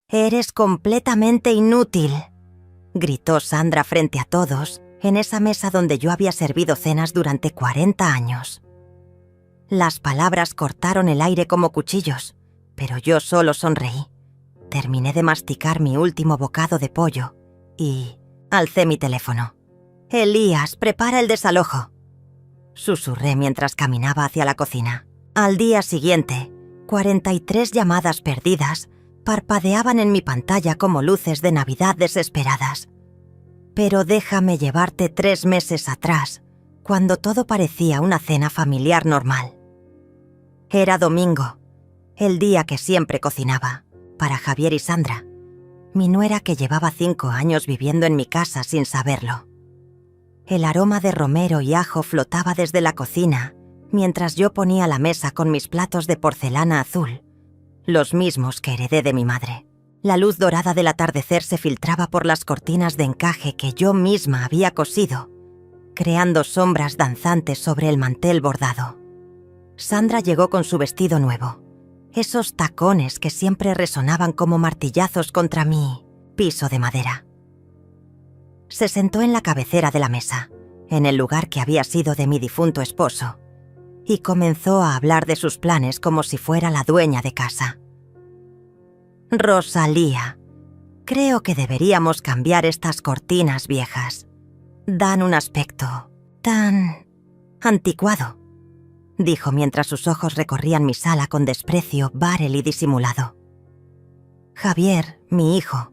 «Eres completamente inútil», gritó Sandra frente a todos en esa mesa donde yo había servido cenas durante 40 años. Las palabras cortaron el aire como cuchillos, pero yo solo sonreí. Terminé de masticar mi último bocado de pollo y alcé mi teléfono. «Elías, prepara el desalojo», susurré mientras caminaba hacia la cocina. Al día siguiente, 43 llamadas perdidas parpadeaban en mi pantalla como luces de Navidad desesperadas. Pero déjame llevarte 3 meses atrás, cuando todo parecía una cena familiar normal. Era domingo, el día que siempre cocinaba, para Javier y Sandra, mi nuera que llevaba 5 años viviendo en mi casa sin saberlo. El aroma de romero y ajo flotaba desde la cocina, mientras yo ponía la mesa con mis platos de porcelana azul, los mismos que heredé de mi madre. La luz dorada del atardecer se filtraba por las cortinas de encaje que yo misma había cosido, creando sombras danzantes sobre el mantel bordado. Sandra llegó con su vestido nuevo, esos tacones que siempre resonaban como martillazos contra mi piso de madera. Se sentó en la cabecera de la mesa, en el lugar que había sido de mi difunto esposo, y comenzó a hablar de sus planes como si fuera la dueña de casa. «Rosalía, creo que deberíamos cambiar estas cortinas viejas. Dan un aspecto tan anticuado», dijo mientras sus ojos recorrían mi sala con desprecio bárel y disimulado. Javier, mi hijo,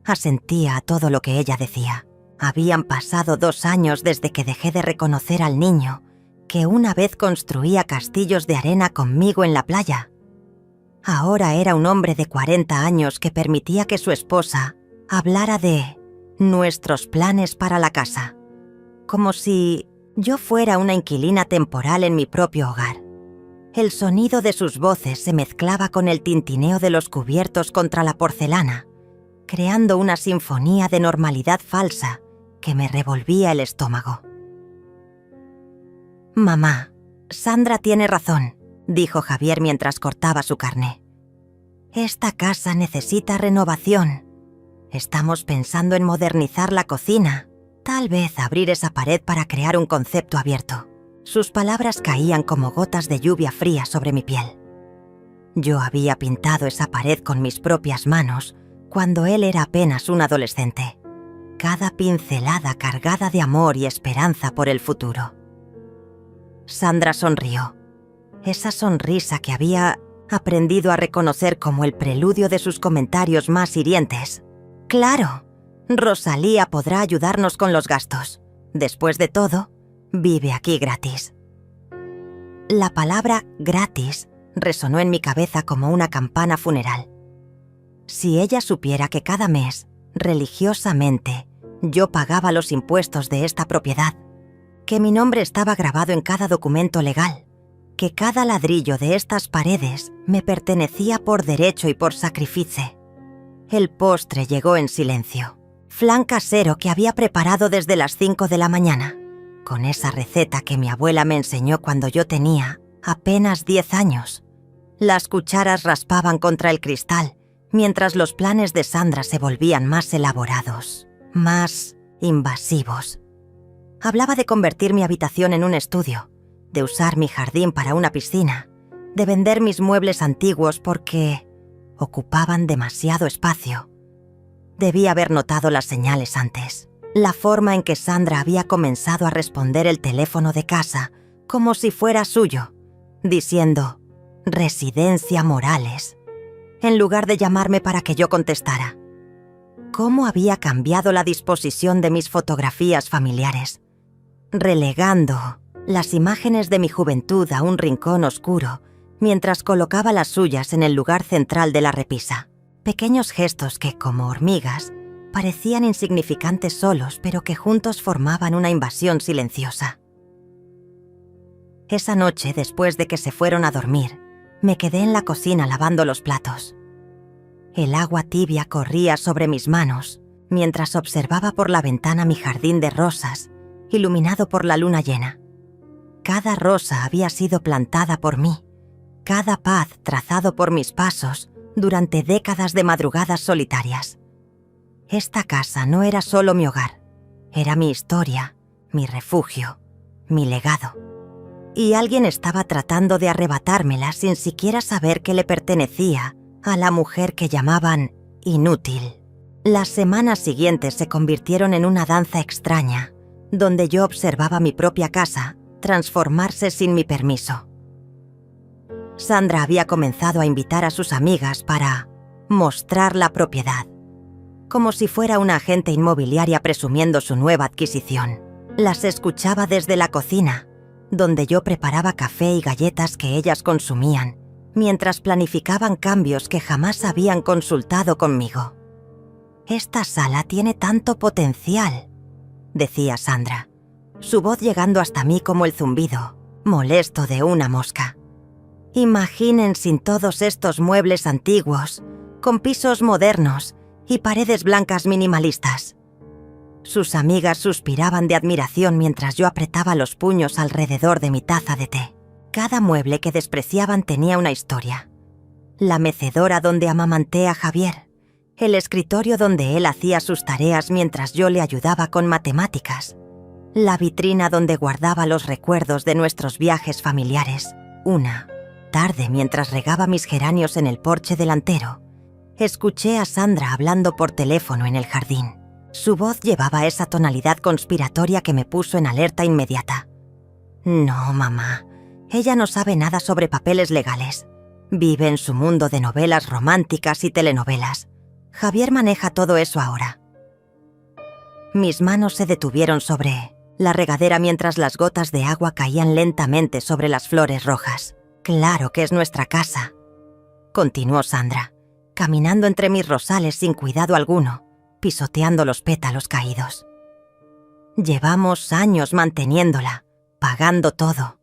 asentía a todo lo que ella decía. Habían pasado 2 años desde que dejé de reconocer al niño que una vez construía castillos de arena conmigo en la playa. Ahora era un hombre de 40 años que permitía que su esposa hablara de nuestros planes para la casa, como si yo fuera una inquilina temporal en mi propio hogar. El sonido de sus voces se mezclaba con el tintineo de los cubiertos contra la porcelana, creando una sinfonía de normalidad falsa que me revolvía el estómago. «Mamá, Sandra tiene razón», dijo Javier mientras cortaba su carne. «Esta casa necesita renovación. Estamos pensando en modernizar la cocina, tal vez abrir esa pared para crear un concepto abierto». Sus palabras caían como gotas de lluvia fría sobre mi piel. Yo había pintado esa pared con mis propias manos cuando él era apenas un adolescente. Cada pincelada cargada de amor y esperanza por el futuro. Sandra sonrió. Esa sonrisa que había aprendido a reconocer como el preludio de sus comentarios más hirientes. «Claro, Rosalía podrá ayudarnos con los gastos. Después de todo, vive aquí gratis». La palabra «gratis» resonó en mi cabeza como una campana funeral. Si ella supiera que cada mes, religiosamente, yo pagaba los impuestos de esta propiedad, que mi nombre estaba grabado en cada documento legal, que cada ladrillo de estas paredes me pertenecía por derecho y por sacrificio. El postre llegó en silencio. Flan casero que había preparado desde las 5 de la mañana, con esa receta que mi abuela me enseñó cuando yo tenía apenas 10 años. Las cucharas raspaban contra el cristal, mientras los planes de Sandra se volvían más elaborados, más invasivos. Hablaba de convertir mi habitación en un estudio, de usar mi jardín para una piscina, de vender mis muebles antiguos porque ocupaban demasiado espacio. Debí haber notado las señales antes. La forma en que Sandra había comenzado a responder el teléfono de casa como si fuera suyo, diciendo «Residencia Morales», en lugar de llamarme para que yo contestara. ¿Cómo había cambiado la disposición de mis fotografías familiares? Relegando las imágenes de mi juventud a un rincón oscuro mientras colocaba las suyas en el lugar central de la repisa. Pequeños gestos que, como hormigas, parecían insignificantes solos, pero que juntos formaban una invasión silenciosa. Esa noche, después de que se fueron a dormir, me quedé en la cocina lavando los platos. El agua tibia corría sobre mis manos mientras observaba por la ventana mi jardín de rosas, iluminado por la luna llena. Cada rosa había sido plantada por mí, cada paz trazado por mis pasos durante décadas de madrugadas solitarias. Esta casa no era solo mi hogar, era mi historia, mi refugio, mi legado. Y alguien estaba tratando de arrebatármela sin siquiera saber que le pertenecía a la mujer que llamaban inútil. Las semanas siguientes se convirtieron en una danza extraña, donde yo observaba mi propia casa transformarse sin mi permiso. Sandra había comenzado a invitar a sus amigas para mostrar la propiedad, como si fuera una agente inmobiliaria presumiendo su nueva adquisición. Las escuchaba desde la cocina, donde yo preparaba café y galletas que ellas consumían, mientras planificaban cambios que jamás habían consultado conmigo. «Esta sala tiene tanto potencial», decía Sandra, su voz llegando hasta mí como el zumbido molesto de una mosca. «Imaginen sin todos estos muebles antiguos, con pisos modernos y paredes blancas minimalistas». Sus amigas suspiraban de admiración mientras yo apretaba los puños alrededor de mi taza de té. Cada mueble que despreciaban tenía una historia. La mecedora donde amamanté a Javier, el escritorio donde él hacía sus tareas mientras yo le ayudaba con matemáticas, la vitrina donde guardaba los recuerdos de nuestros viajes familiares. Una tarde, mientras regaba mis geranios en el porche delantero, escuché a Sandra hablando por teléfono en el jardín. Su voz llevaba esa tonalidad conspiratoria que me puso en alerta inmediata. «No, mamá, ella no sabe nada sobre papeles legales. Vive en su mundo de novelas románticas y telenovelas. Javier maneja todo eso ahora». Mis manos se detuvieron sobre la regadera mientras las gotas de agua caían lentamente sobre las flores rojas. «Claro que es nuestra casa», continuó Sandra, caminando entre mis rosales sin cuidado alguno, pisoteando los pétalos caídos. «Llevamos años manteniéndola, pagando todo.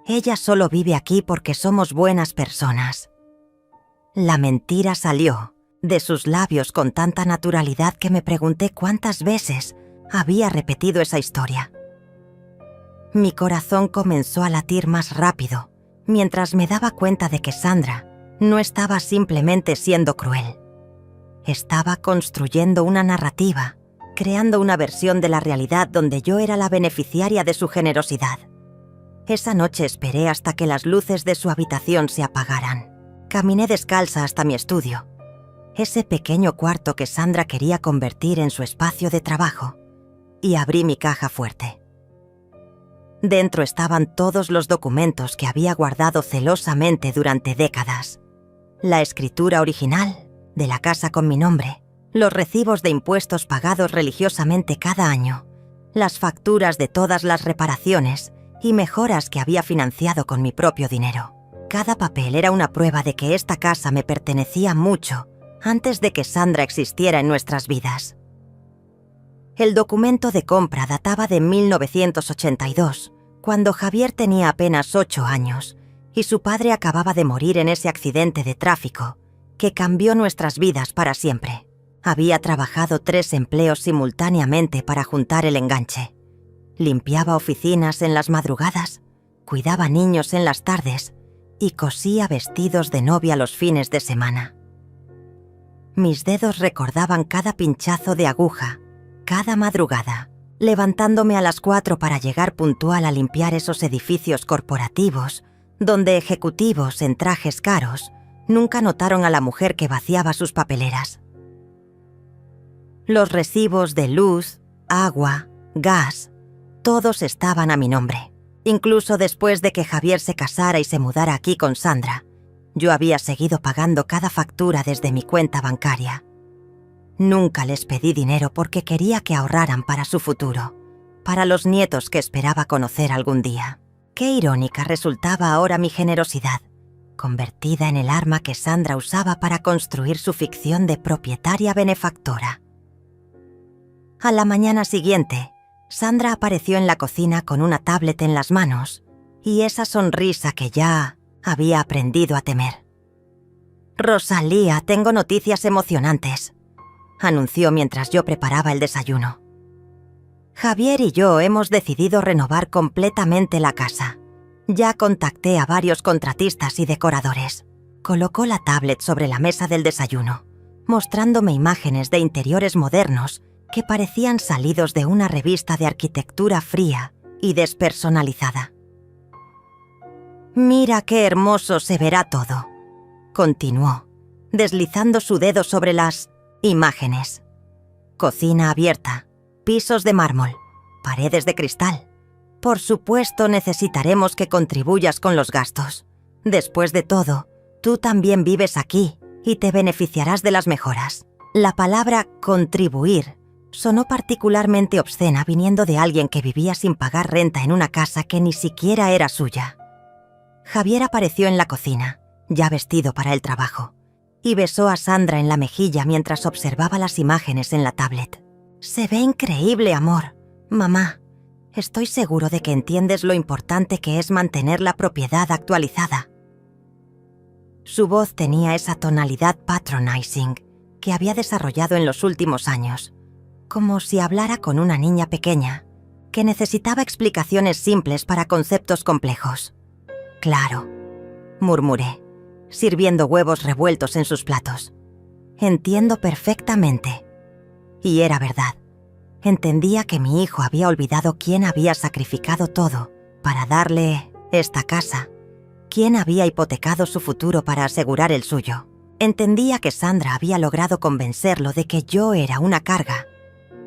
Ella solo vive aquí porque somos buenas personas». La mentira salió de sus labios con tanta naturalidad que me pregunté cuántas veces había repetido esa historia. Mi corazón comenzó a latir más rápido mientras me daba cuenta de que Sandra no estaba simplemente siendo cruel. Estaba construyendo una narrativa, creando una versión de la realidad donde yo era la beneficiaria de su generosidad. Esa noche esperé hasta que las luces de su habitación se apagaran. Caminé descalza hasta mi estudio, ese pequeño cuarto que Sandra quería convertir en su espacio de trabajo, y abrí mi caja fuerte. Dentro estaban todos los documentos que había guardado celosamente durante décadas. La escritura original de la casa con mi nombre, los recibos de impuestos pagados religiosamente cada año, las facturas de todas las reparaciones y mejoras que había financiado con mi propio dinero. Cada papel era una prueba de que esta casa me pertenecía mucho antes de que Sandra existiera en nuestras vidas. El documento de compra databa de 1982, cuando Javier tenía apenas 8 años y su padre acababa de morir en ese accidente de tráfico que cambió nuestras vidas para siempre. Había trabajado 3 empleos simultáneamente para juntar el enganche. Limpiaba oficinas en las madrugadas, cuidaba niños en las tardes y cosía vestidos de novia los fines de semana. Mis dedos recordaban cada pinchazo de aguja, cada madrugada, levantándome a las 4 para llegar puntual a limpiar esos edificios corporativos, donde ejecutivos en trajes caros nunca notaron a la mujer que vaciaba sus papeleras. Los recibos de luz, agua, gas, todos estaban a mi nombre. Incluso después de que Javier se casara y se mudara aquí con Sandra, yo había seguido pagando cada factura desde mi cuenta bancaria. Nunca les pedí dinero porque quería que ahorraran para su futuro, para los nietos que esperaba conocer algún día. Qué irónica resultaba ahora mi generosidad, convertida en el arma que Sandra usaba para construir su ficción de propietaria benefactora. A la mañana siguiente, Sandra apareció en la cocina con una tablet en las manos y esa sonrisa que ya había aprendido a temer. «Rosalía, tengo noticias emocionantes», anunció mientras yo preparaba el desayuno. «Javier y yo hemos decidido renovar completamente la casa. Ya contacté a varios contratistas y decoradores. Colocó la tablet sobre la mesa del desayuno, mostrándome imágenes de interiores modernos que parecían salidos de una revista de arquitectura fría y despersonalizada. «Mira qué hermoso se verá todo», continuó, deslizando su dedo sobre las imágenes. Cocina abierta, pisos de mármol, paredes de cristal. Por supuesto necesitaremos que contribuyas con los gastos. Después de todo, tú también vives aquí y te beneficiarás de las mejoras. La palabra contribuir sonó particularmente obscena viniendo de alguien que vivía sin pagar renta en una casa que ni siquiera era suya. Javier apareció en la cocina, ya vestido para el trabajo, y besó a Sandra en la mejilla mientras observaba las imágenes en la tablet. «Se ve increíble, amor. Mamá, estoy seguro de que entiendes lo importante que es mantener la propiedad actualizada». Su voz tenía esa tonalidad patronizing que había desarrollado en los últimos años, como si hablara con una niña pequeña que necesitaba explicaciones simples para conceptos complejos. «Claro», murmuré, sirviendo huevos revueltos en sus platos. «Entiendo perfectamente». Y era verdad. Entendía que mi hijo había olvidado quién había sacrificado todo para darle esta casa, quién había hipotecado su futuro para asegurar el suyo. Entendía que Sandra había logrado convencerlo de que yo era una carga,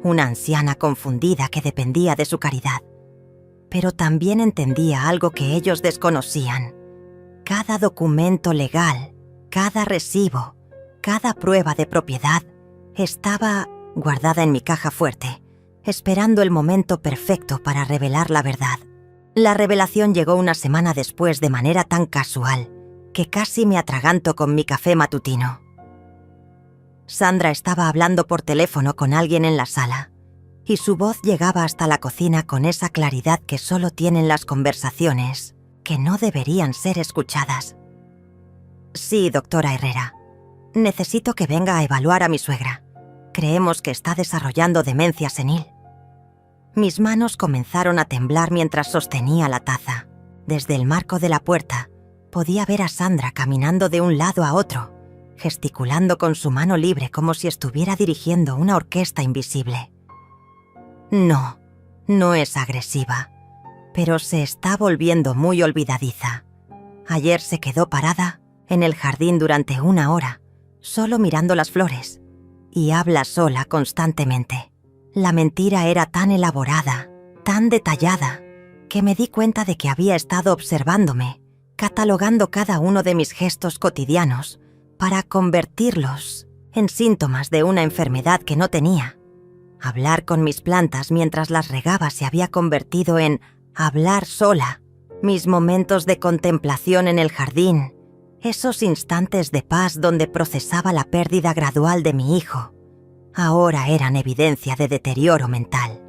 una anciana confundida que dependía de su caridad. Pero también entendía algo que ellos desconocían. Cada documento legal, cada recibo, cada prueba de propiedad estaba guardada en mi caja fuerte, esperando el momento perfecto para revelar la verdad. La revelación llegó una semana después de manera tan casual que casi me atraganto con mi café matutino. Sandra estaba hablando por teléfono con alguien en la sala, y su voz llegaba hasta la cocina con esa claridad que solo tienen las conversaciones, que no deberían ser escuchadas. «Sí, doctora Herrera. Necesito que venga a evaluar a mi suegra. Creemos que está desarrollando demencia senil». Mis manos comenzaron a temblar mientras sostenía la taza. Desde el marco de la puerta, podía ver a Sandra caminando de un lado a otro, gesticulando con su mano libre como si estuviera dirigiendo una orquesta invisible. No, no es agresiva, pero se está volviendo muy olvidadiza. Ayer se quedó parada en el jardín durante 1 hora, solo mirando las flores, y habla sola constantemente. La mentira era tan elaborada, tan detallada, que me di cuenta de que había estado observándome, catalogando cada uno de mis gestos cotidianos para convertirlos en síntomas de una enfermedad que no tenía. Hablar con mis plantas mientras las regaba se había convertido en hablar sola. Mis momentos de contemplación en el jardín, esos instantes de paz donde procesaba la pérdida gradual de mi hijo, ahora eran evidencia de deterioro mental.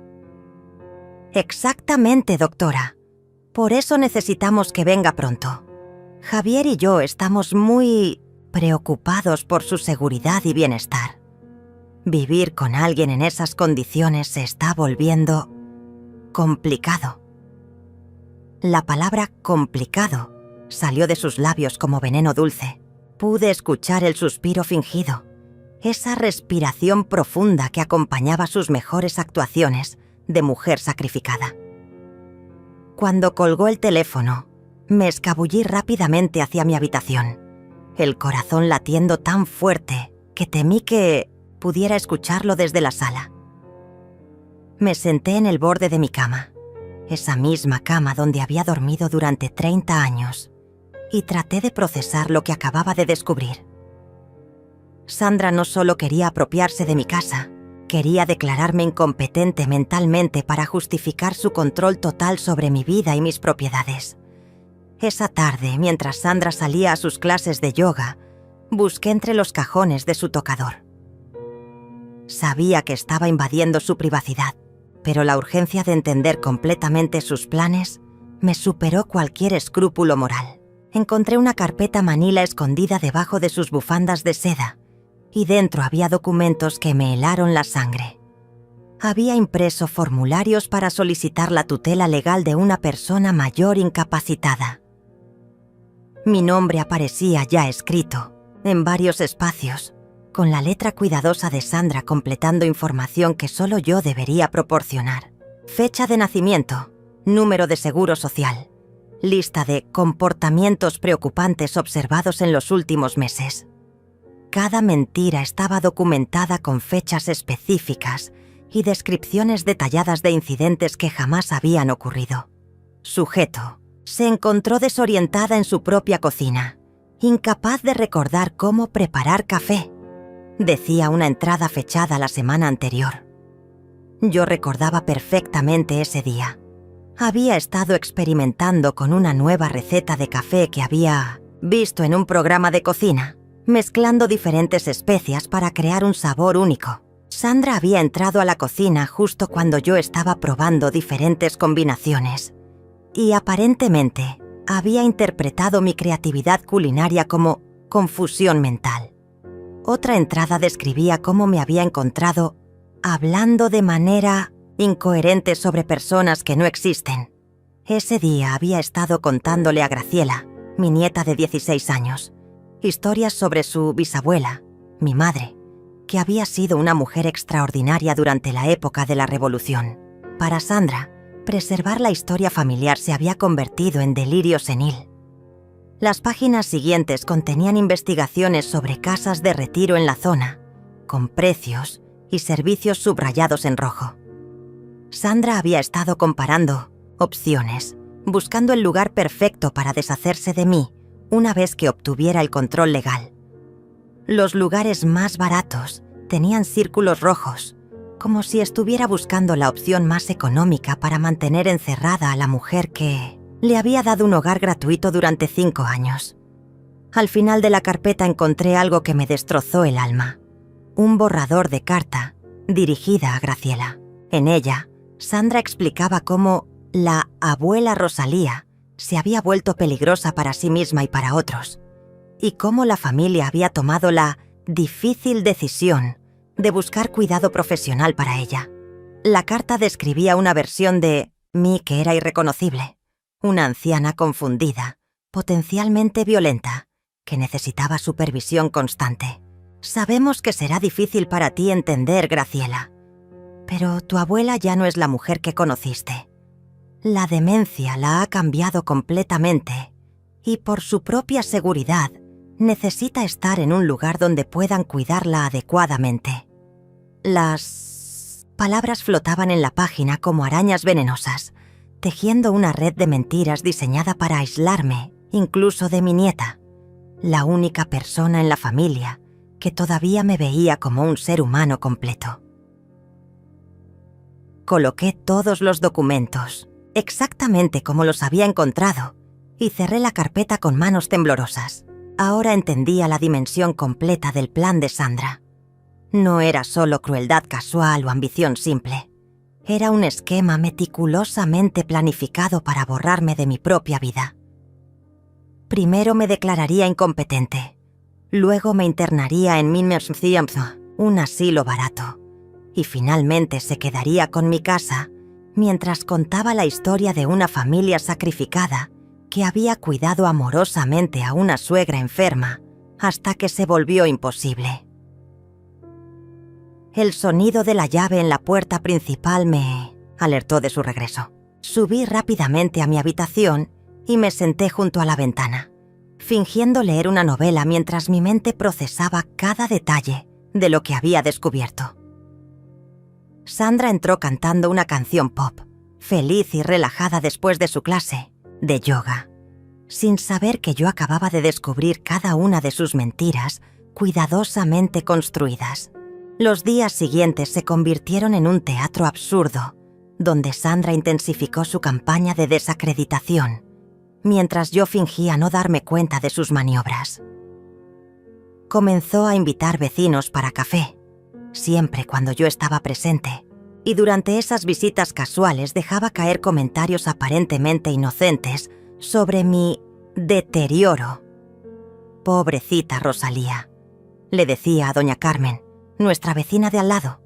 «Exactamente, doctora. Por eso necesitamos que venga pronto. Javier y yo estamos muy preocupados por su seguridad y bienestar. Vivir con alguien en esas condiciones se está volviendo complicado». La palabra complicado salió de sus labios como veneno dulce. Pude escuchar el suspiro fingido, esa respiración profunda que acompañaba sus mejores actuaciones de mujer sacrificada. Cuando colgó el teléfono, me escabullí rápidamente hacia mi habitación, el corazón latiendo tan fuerte que temí que pudiera escucharlo desde la sala. Me senté en el borde de mi cama, esa misma cama donde había dormido durante 30 años, y traté de procesar lo que acababa de descubrir. Sandra no solo quería apropiarse de mi casa, quería declararme incompetente mentalmente para justificar su control total sobre mi vida y mis propiedades. Esa tarde, mientras Sandra salía a sus clases de yoga, busqué entre los cajones de su tocador. Sabía que estaba invadiendo su privacidad, pero la urgencia de entender completamente sus planes me superó cualquier escrúpulo moral. Encontré una carpeta manila escondida debajo de sus bufandas de seda, y dentro había documentos que me helaron la sangre. Había impreso formularios para solicitar la tutela legal de una persona mayor incapacitada. Mi nombre aparecía ya escrito, en varios espacios, con la letra cuidadosa de Sandra completando información que solo yo debería proporcionar. Fecha de nacimiento, número de seguro social, lista de comportamientos preocupantes observados en los últimos meses. Cada mentira estaba documentada con fechas específicas y descripciones detalladas de incidentes que jamás habían ocurrido. Sujeto: se encontró desorientada en su propia cocina, incapaz de recordar cómo preparar café, decía una entrada fechada la semana anterior. Yo recordaba perfectamente ese día. Había estado experimentando con una nueva receta de café que había visto en un programa de cocina, mezclando diferentes especias para crear un sabor único. Sandra había entrado a la cocina justo cuando yo estaba probando diferentes combinaciones y aparentemente había interpretado mi creatividad culinaria como confusión mental. Otra entrada describía cómo me había encontrado hablando de manera incoherente sobre personas que no existen. Ese día había estado contándole a Graciela, mi nieta de 16 años, historias sobre su bisabuela, mi madre, que había sido una mujer extraordinaria durante la época de la Revolución. Para Sandra, preservar la historia familiar se había convertido en delirio senil. Las páginas siguientes contenían investigaciones sobre casas de retiro en la zona, con precios y servicios subrayados en rojo. Sandra había estado comparando opciones, buscando el lugar perfecto para deshacerse de mí una vez que obtuviera el control legal. Los lugares más baratos tenían círculos rojos, como si estuviera buscando la opción más económica para mantener encerrada a la mujer que le había dado un hogar gratuito durante 5 años. Al final de la carpeta encontré algo que me destrozó el alma. Un borrador de carta dirigida a Graciela. En ella, Sandra explicaba cómo la abuela Rosalía se había vuelto peligrosa para sí misma y para otros, y cómo la familia había tomado la difícil decisión de buscar cuidado profesional para ella. La carta describía una versión de mí que era irreconocible, una anciana confundida, potencialmente violenta, que necesitaba supervisión constante. Sabemos que será difícil para ti entender, Graciela, pero tu abuela ya no es la mujer que conociste. La demencia la ha cambiado completamente y por su propia seguridad necesita estar en un lugar donde puedan cuidarla adecuadamente. Las palabras flotaban en la página como arañas venenosas, tejiendo una red de mentiras diseñada para aislarme, incluso de mi nieta, la única persona en la familia que todavía me veía como un ser humano completo. Coloqué todos los documentos, exactamente como los había encontrado, y cerré la carpeta con manos temblorosas. Ahora entendía la dimensión completa del plan de Sandra. No era solo crueldad casual o ambición simple. Era un esquema meticulosamente planificado para borrarme de mi propia vida. Primero me declararía incompetente. Luego me internaría en un asilo barato. Y finalmente se quedaría con mi casa mientras contaba la historia de una familia sacrificada que había cuidado amorosamente a una suegra enferma hasta que se volvió imposible. El sonido de la llave en la puerta principal me alertó de su regreso. Subí rápidamente a mi habitación y me senté junto a la ventana, fingiendo leer una novela mientras mi mente procesaba cada detalle de lo que había descubierto. Sandra entró cantando una canción pop, feliz y relajada después de su clase de yoga, sin saber que yo acababa de descubrir cada una de sus mentiras cuidadosamente construidas. Los días siguientes se convirtieron en un teatro absurdo, donde Sandra intensificó su campaña de desacreditación, mientras yo fingía no darme cuenta de sus maniobras. Comenzó a invitar vecinos para café, siempre cuando yo estaba presente, y durante esas visitas casuales dejaba caer comentarios aparentemente inocentes sobre mi deterioro. Pobrecita Rosalía, le decía a doña Carmen, nuestra vecina de al lado,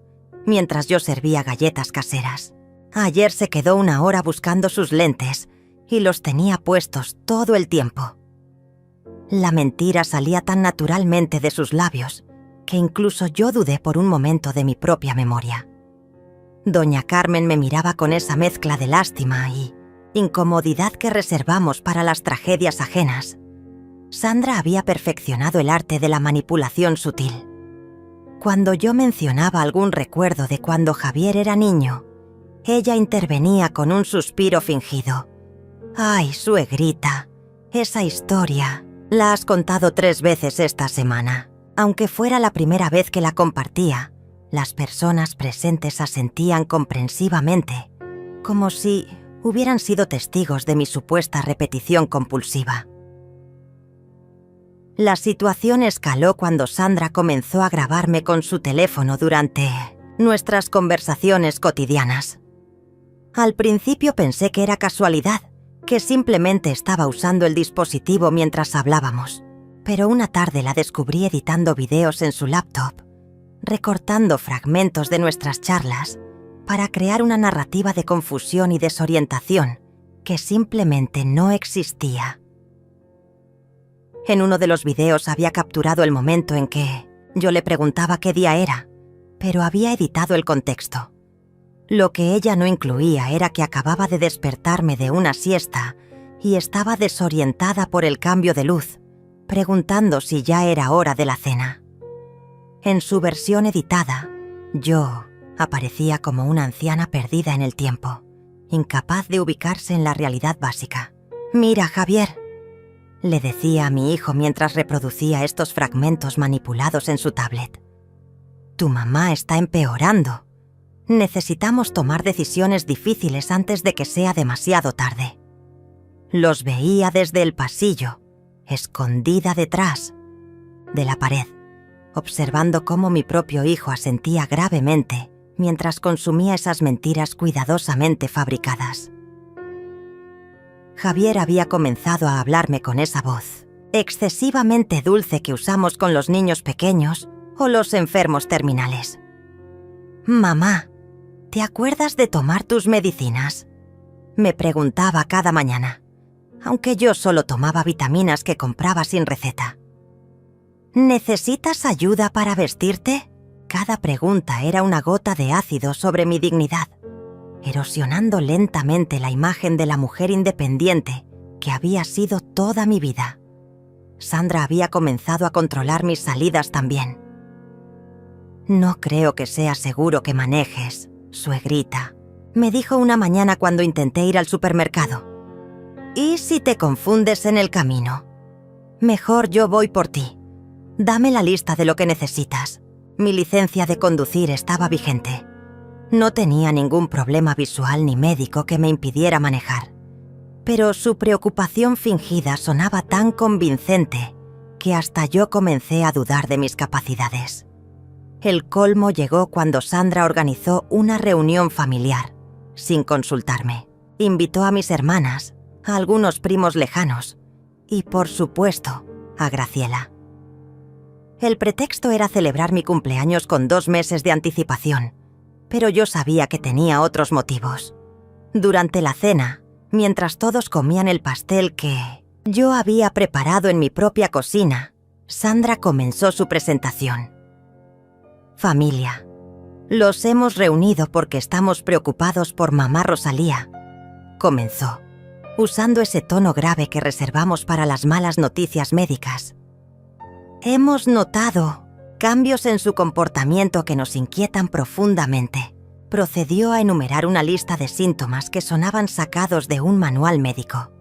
mientras yo servía galletas caseras. Ayer se quedó 1 hora buscando sus lentes y los tenía puestos todo el tiempo. La mentira salía tan naturalmente de sus labios que incluso yo dudé por un momento de mi propia memoria. Doña Carmen me miraba con esa mezcla de lástima y incomodidad que reservamos para las tragedias ajenas. Sandra había perfeccionado el arte de la manipulación sutil. Cuando yo mencionaba algún recuerdo de cuando Javier era niño, ella intervenía con un suspiro fingido. «Ay, suegrita, esa historia la has contado 3 veces esta semana». Aunque fuera la primera vez que la compartía, las personas presentes asentían comprensivamente, como si hubieran sido testigos de mi supuesta repetición compulsiva. La situación escaló cuando Sandra comenzó a grabarme con su teléfono durante nuestras conversaciones cotidianas. Al principio pensé que era casualidad, que simplemente estaba usando el dispositivo mientras hablábamos. Pero una tarde la descubrí editando videos en su laptop, recortando fragmentos de nuestras charlas para crear una narrativa de confusión y desorientación que simplemente no existía. En uno de los videos había capturado el momento en que yo le preguntaba qué día era, pero había editado el contexto. Lo que ella no incluía era que acababa de despertarme de una siesta y estaba desorientada por el cambio de luz, preguntando si ya era hora de la cena. En su versión editada, yo aparecía como una anciana perdida en el tiempo, incapaz de ubicarse en la realidad básica. «Mira, Javier», le decía a mi hijo mientras reproducía estos fragmentos manipulados en su tablet. «Tu mamá está empeorando. Necesitamos tomar decisiones difíciles antes de que sea demasiado tarde». Los veía desde el pasillo, escondida detrás de la pared, observando cómo mi propio hijo asentía gravemente mientras consumía esas mentiras cuidadosamente fabricadas. Javier había comenzado a hablarme con esa voz excesivamente dulce que usamos con los niños pequeños o los enfermos terminales. «Mamá, ¿te acuerdas de tomar tus medicinas?», me preguntaba cada mañana, aunque yo solo tomaba vitaminas que compraba sin receta. «¿Necesitas ayuda para vestirte?». Cada pregunta era una gota de ácido sobre mi dignidad, erosionando lentamente la imagen de la mujer independiente que había sido toda mi vida. Sandra había comenzado a controlar mis salidas también. «No creo que sea seguro que manejes, suegrita», me dijo una mañana cuando intenté ir al supermercado. «¿Y si te confundes en el camino? Mejor yo voy por ti. Dame la lista de lo que necesitas». Mi licencia de conducir estaba vigente. No tenía ningún problema visual ni médico que me impidiera manejar. Pero su preocupación fingida sonaba tan convincente que hasta yo comencé a dudar de mis capacidades. El colmo llegó cuando Sandra organizó una reunión familiar, sin consultarme. Invitó a mis hermanas, a algunos primos lejanos y, por supuesto, a Graciela. El pretexto era celebrar mi cumpleaños con 2 meses de anticipación, pero yo sabía que tenía otros motivos. Durante la cena, mientras todos comían el pastel que yo había preparado en mi propia cocina, Sandra comenzó su presentación. «Familia, los hemos reunido porque estamos preocupados por mamá Rosalía», comenzó, usando ese tono grave que reservamos para las malas noticias médicas. «Hemos notado cambios en su comportamiento que nos inquietan profundamente». Procedió a enumerar una lista de síntomas que sonaban sacados de un manual médico.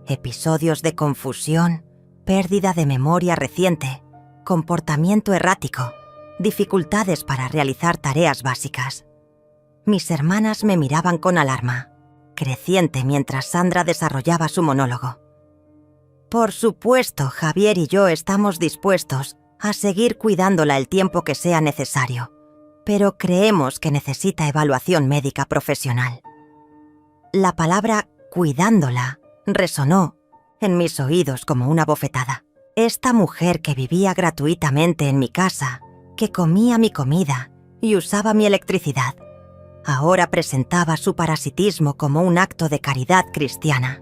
Episodios de confusión, pérdida de memoria reciente, comportamiento errático, dificultades para realizar tareas básicas. Mis hermanas me miraban con alarma, creciente mientras Sandra desarrollaba su monólogo. «Por supuesto, Javier y yo estamos dispuestos a seguir cuidándola el tiempo que sea necesario, pero creemos que necesita evaluación médica profesional». La palabra «cuidándola» resonó en mis oídos como una bofetada. Esta mujer que vivía gratuitamente en mi casa, que comía mi comida y usaba mi electricidad, ahora presentaba su parasitismo como un acto de caridad cristiana.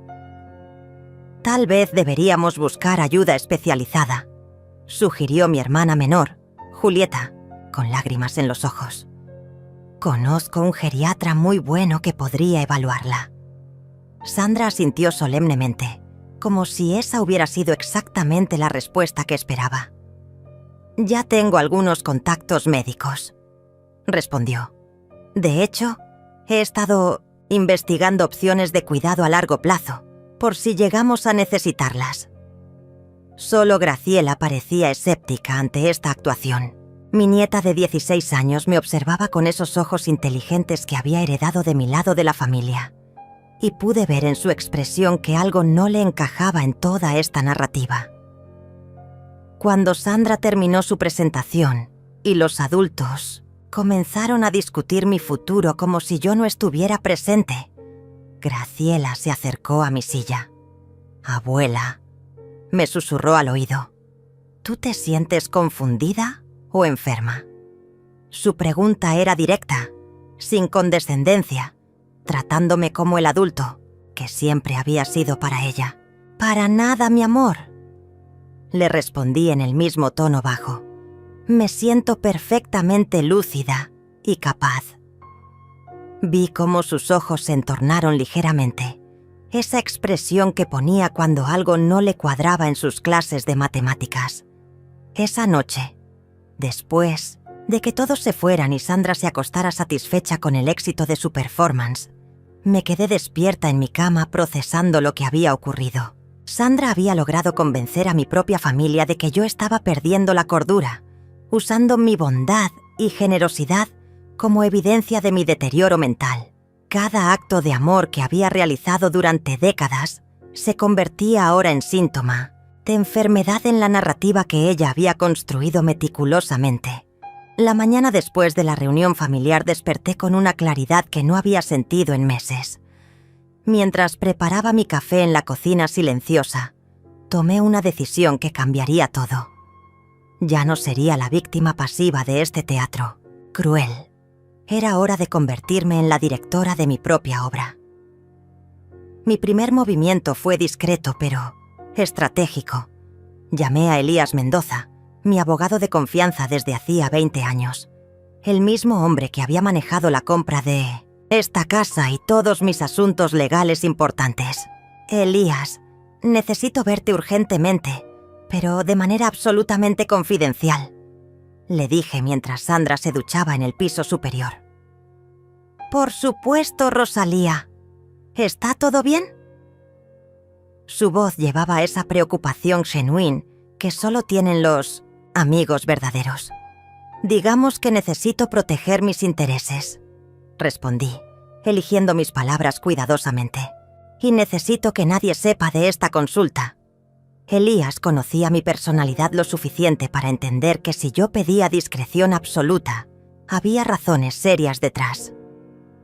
Tal vez deberíamos buscar ayuda especializada, sugirió mi hermana menor, Julieta, con lágrimas en los ojos. Conozco un geriatra muy bueno que podría evaluarla. Sandra asintió solemnemente, como si esa hubiera sido exactamente la respuesta que esperaba. Ya tengo algunos contactos médicos, respondió. De hecho, he estado investigando opciones de cuidado a largo plazo, por si llegamos a necesitarlas. Solo Graciela parecía escéptica ante esta actuación. Mi nieta de 16 años me observaba con esos ojos inteligentes que había heredado de mi lado de la familia, y pude ver en su expresión que algo no le encajaba en toda esta narrativa. Cuando Sandra terminó su presentación y los adultos comenzaron a discutir mi futuro como si yo no estuviera presente, Graciela se acercó a mi silla. «Abuela», me susurró al oído, «¿tú te sientes confundida o enferma?» Su pregunta era directa, sin condescendencia, tratándome como el adulto que siempre había sido para ella. «Para nada, mi amor», le respondí en el mismo tono bajo. «Me siento perfectamente lúcida y capaz». Vi cómo sus ojos se entornaron ligeramente, esa expresión que ponía cuando algo no le cuadraba en sus clases de matemáticas. Esa noche, después de que todos se fueran y Sandra se acostara satisfecha con el éxito de su performance, me quedé despierta en mi cama procesando lo que había ocurrido. Sandra había logrado convencer a mi propia familia de que yo estaba perdiendo la cordura, usando mi bondad y generosidad como evidencia de mi deterioro mental. Cada acto de amor que había realizado durante décadas se convertía ahora en síntoma de enfermedad en la narrativa que ella había construido meticulosamente. La mañana después de la reunión familiar desperté con una claridad que no había sentido en meses. Mientras preparaba mi café en la cocina silenciosa, tomé una decisión que cambiaría todo. Ya no sería la víctima pasiva de este teatro cruel. Era hora de convertirme en la directora de mi propia obra. Mi primer movimiento fue discreto, pero estratégico. Llamé a Elías Mendoza, mi abogado de confianza desde hacía 20 años. El mismo hombre que había manejado la compra de esta casa y todos mis asuntos legales importantes. «Elías, necesito verte urgentemente, pero de manera absolutamente confidencial», le dije mientras Sandra se duchaba en el piso superior. «Por supuesto, Rosalía. ¿Está todo bien?» Su voz llevaba esa preocupación genuina que solo tienen los amigos verdaderos. «Digamos que necesito proteger mis intereses», respondí, eligiendo mis palabras cuidadosamente. «Y necesito que nadie sepa de esta consulta». Elías conocía mi personalidad lo suficiente para entender que si yo pedía discreción absoluta, había razones serias detrás.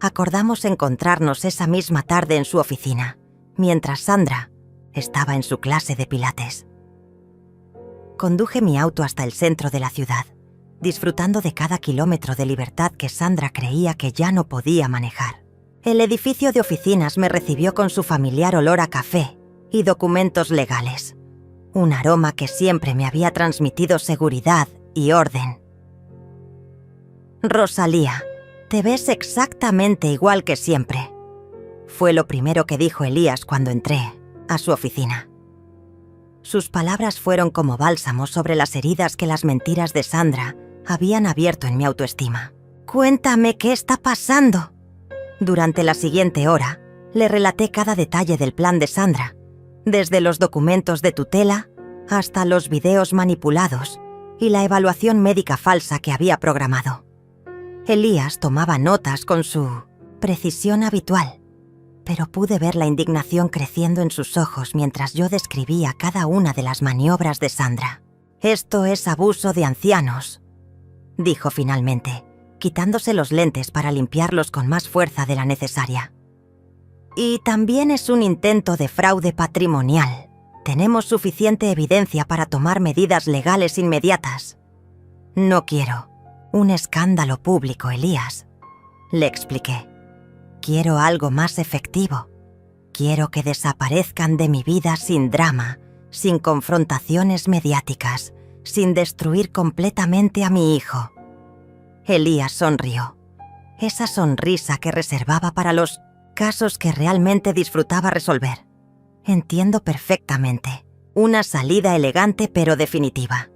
Acordamos encontrarnos esa misma tarde en su oficina, mientras Sandra estaba en su clase de pilates. Conduje mi auto hasta el centro de la ciudad, disfrutando de cada kilómetro de libertad que Sandra creía que ya no podía manejar. El edificio de oficinas me recibió con su familiar olor a café y documentos legales, un aroma que siempre me había transmitido seguridad y orden. «Rosalía, te ves exactamente igual que siempre», fue lo primero que dijo Elías cuando entré a su oficina. Sus palabras fueron como bálsamo sobre las heridas que las mentiras de Sandra habían abierto en mi autoestima. «Cuéntame qué está pasando». Durante la siguiente hora, le relaté cada detalle del plan de Sandra, desde los documentos de tutela hasta los videos manipulados y la evaluación médica falsa que había programado. Elías tomaba notas con su precisión habitual, pero pude ver la indignación creciendo en sus ojos mientras yo describía cada una de las maniobras de Sandra. «Esto es abuso de ancianos», dijo finalmente, quitándose los lentes para limpiarlos con más fuerza de la necesaria. «Y también es un intento de fraude patrimonial. Tenemos suficiente evidencia para tomar medidas legales inmediatas». «No quiero un escándalo público, Elías», le expliqué. «Quiero algo más efectivo. quiero que desaparezcan de mi vida sin drama, sin confrontaciones mediáticas, sin destruir completamente a mi hijo. Elías sonrió. Esa sonrisa que reservaba para los casos que realmente disfrutaba resolver. Entiendo perfectamente. Una salida elegante pero definitiva.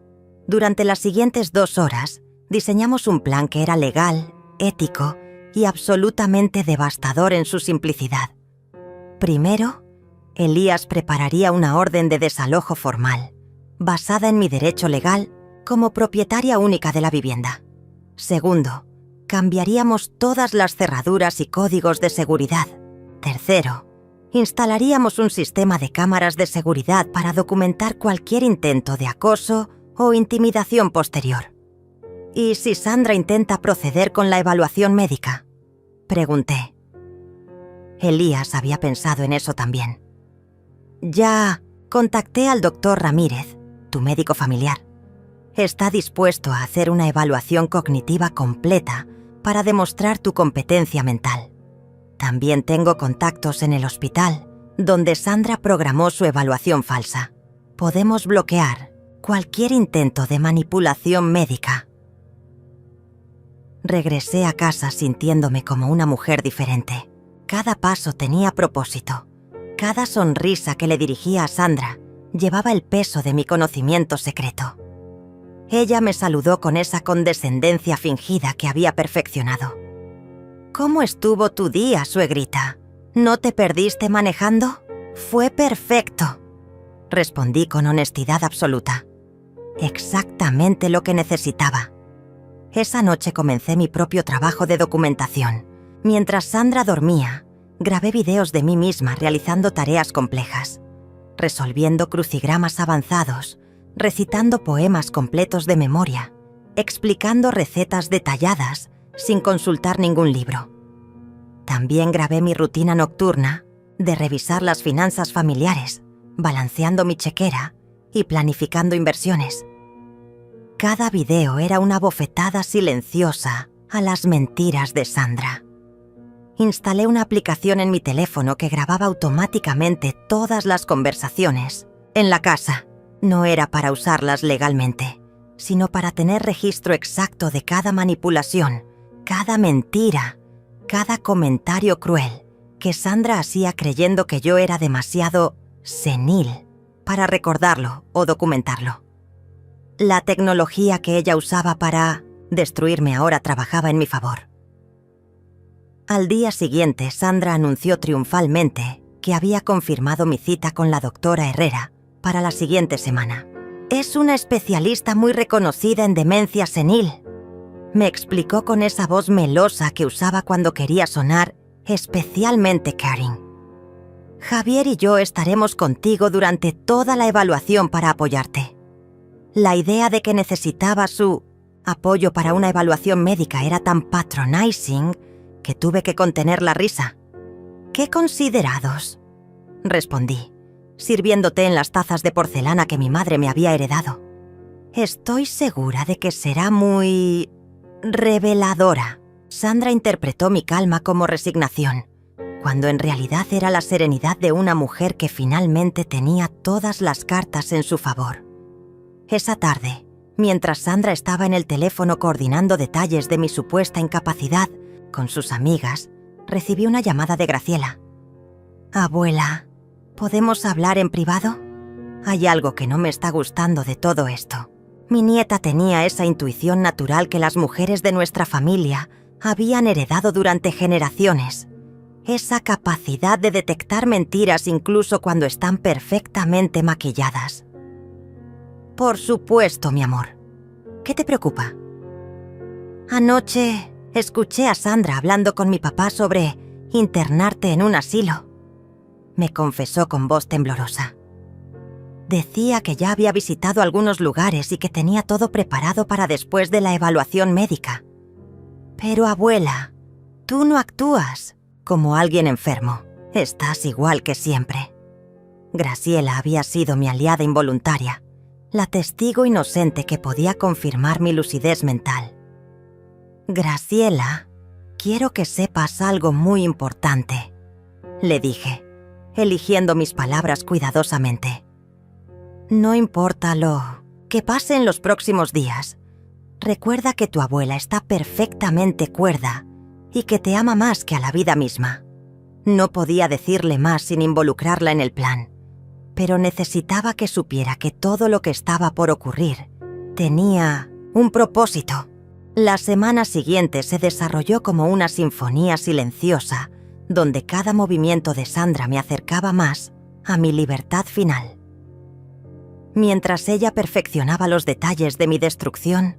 Durante las siguientes 2 horas, diseñamos un plan que era legal, ético y absolutamente devastador en su simplicidad. Primero, Elías prepararía una orden de desalojo formal, basada en mi derecho legal como propietaria única de la vivienda. Segundo, cambiaríamos todas las cerraduras y códigos de seguridad. Tercero, instalaríamos un sistema de cámaras de seguridad para documentar cualquier intento de acoso o intimidación posterior. ¿Y si Sandra intenta proceder con la evaluación médica?, pregunté. Elías había pensado en eso también. Ya contacté al doctor Ramírez, tu médico familiar. Está dispuesto a hacer una evaluación cognitiva completa para demostrar tu competencia mental. También tengo contactos en el hospital, donde Sandra programó su evaluación falsa. Podemos bloquear cualquier intento de manipulación médica. Regresé a casa sintiéndome como una mujer diferente. Cada paso tenía propósito. Cada sonrisa que le dirigía a Sandra llevaba el peso de mi conocimiento secreto. Ella me saludó con esa condescendencia fingida que había perfeccionado. ¿Cómo estuvo tu día, suegrita? ¿No te perdiste manejando? Fue perfecto, respondí con honestidad absoluta. Exactamente lo que necesitaba. Esa noche comencé mi propio trabajo de documentación. Mientras Sandra dormía, grabé videos de mí misma realizando tareas complejas, resolviendo crucigramas avanzados, recitando poemas completos de memoria, explicando recetas detalladas sin consultar ningún libro. También grabé mi rutina nocturna de revisar las finanzas familiares, balanceando mi chequera y planificando inversiones. Cada video era una bofetada silenciosa a las mentiras de Sandra. Instalé una aplicación en mi teléfono que grababa automáticamente todas las conversaciones en la casa. No era para usarlas legalmente, sino para tener registro exacto de cada manipulación, cada mentira, cada comentario cruel que Sandra hacía creyendo que yo era demasiado senil para recordarlo o documentarlo. La tecnología que ella usaba para destruirme ahora trabajaba en mi favor. Al día siguiente, Sandra anunció triunfalmente que había confirmado mi cita con la doctora Herrera para la siguiente semana. Es una especialista muy reconocida en demencia senil, me explicó con esa voz melosa que usaba cuando quería sonar especialmente caring. Javier y yo estaremos contigo durante toda la evaluación para apoyarte. La idea de que necesitaba su apoyo para una evaluación médica era tan patronizing que tuve que contener la risa. ¡Qué considerados!, respondí, sirviendo té en las tazas de porcelana que mi madre me había heredado. Estoy segura de que será muy reveladora. Sandra interpretó mi calma como resignación, cuando en realidad era la serenidad de una mujer que finalmente tenía todas las cartas en su favor. Esa tarde, mientras Sandra estaba en el teléfono coordinando detalles de mi supuesta incapacidad con sus amigas, recibí una llamada de Graciela. Abuela, ¿podemos hablar en privado? Hay algo que no me está gustando de todo esto. Mi nieta tenía esa intuición natural que las mujeres de nuestra familia habían heredado durante generaciones. Esa capacidad de detectar mentiras incluso cuando están perfectamente maquilladas. Por supuesto, mi amor. ¿Qué te preocupa? Anoche escuché a Sandra hablando con mi papá sobre internarte en un asilo, me confesó con voz temblorosa. Decía que ya había visitado algunos lugares y que tenía todo preparado para después de la evaluación médica. Pero abuela, tú no actúas como alguien enfermo. Estás igual que siempre. Graciela había sido mi aliada involuntaria, la testigo inocente que podía confirmar mi lucidez mental. Graciela, quiero que sepas algo muy importante, le dije. eligiendo mis palabras cuidadosamente. No importa lo que pase en los próximos días. Recuerda que tu abuela está perfectamente cuerda y que te ama más que a la vida misma. No podía decirle más sin involucrarla en el plan, pero necesitaba que supiera que todo lo que estaba por ocurrir tenía un propósito. La semana siguiente se desarrolló como una sinfonía silenciosa, donde cada movimiento de Sandra me acercaba más a mi libertad final. Mientras ella perfeccionaba los detalles de mi destrucción,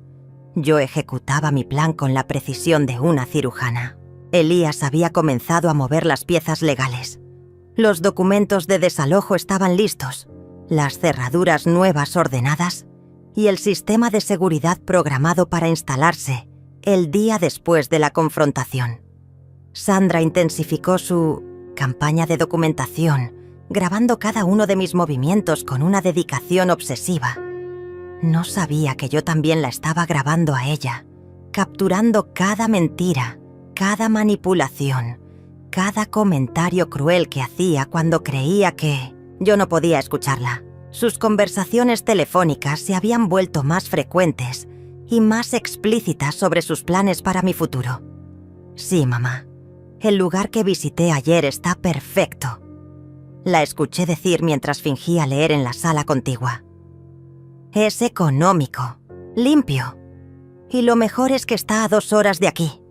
yo ejecutaba mi plan con la precisión de una cirujana. Elías había comenzado a mover las piezas legales. Los documentos de desalojo estaban listos, las cerraduras nuevas ordenadas y el sistema de seguridad programado para instalarse el día después de la confrontación. Sandra intensificó su campaña de documentación, grabando cada uno de mis movimientos con una dedicación obsesiva. No sabía que yo también la estaba grabando a ella, capturando cada mentira, cada manipulación, cada comentario cruel que hacía cuando creía que yo no podía escucharla. Sus conversaciones telefónicas se habían vuelto más frecuentes y más explícitas sobre sus planes para mi futuro. Sí, mamá, el lugar que visité ayer está perfecto. La escuché decir mientras fingía leer en la sala contigua. Es económico, limpio, y lo mejor es que está a 2 horas de aquí.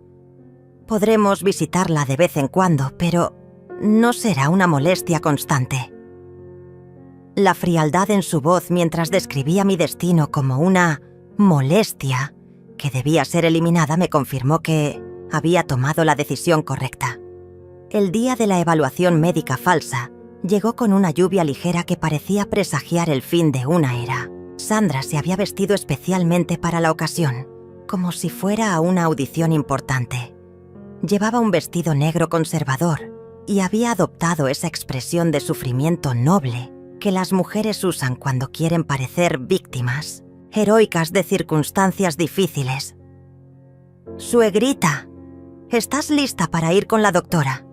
Podremos visitarla de vez en cuando, pero no será una molestia constante. La frialdad en su voz mientras describía mi destino como una molestia que debía ser eliminada me confirmó que había tomado la decisión correcta. El día de la evaluación médica falsa llegó con una lluvia ligera que parecía presagiar el fin de una era. Sandra se había vestido especialmente para la ocasión, como si fuera a una audición importante. Llevaba un vestido negro conservador y había adoptado esa expresión de sufrimiento noble que las mujeres usan cuando quieren parecer víctimas, heroicas de circunstancias difíciles. «Suegrita, ¿estás lista para ir con la doctora?»,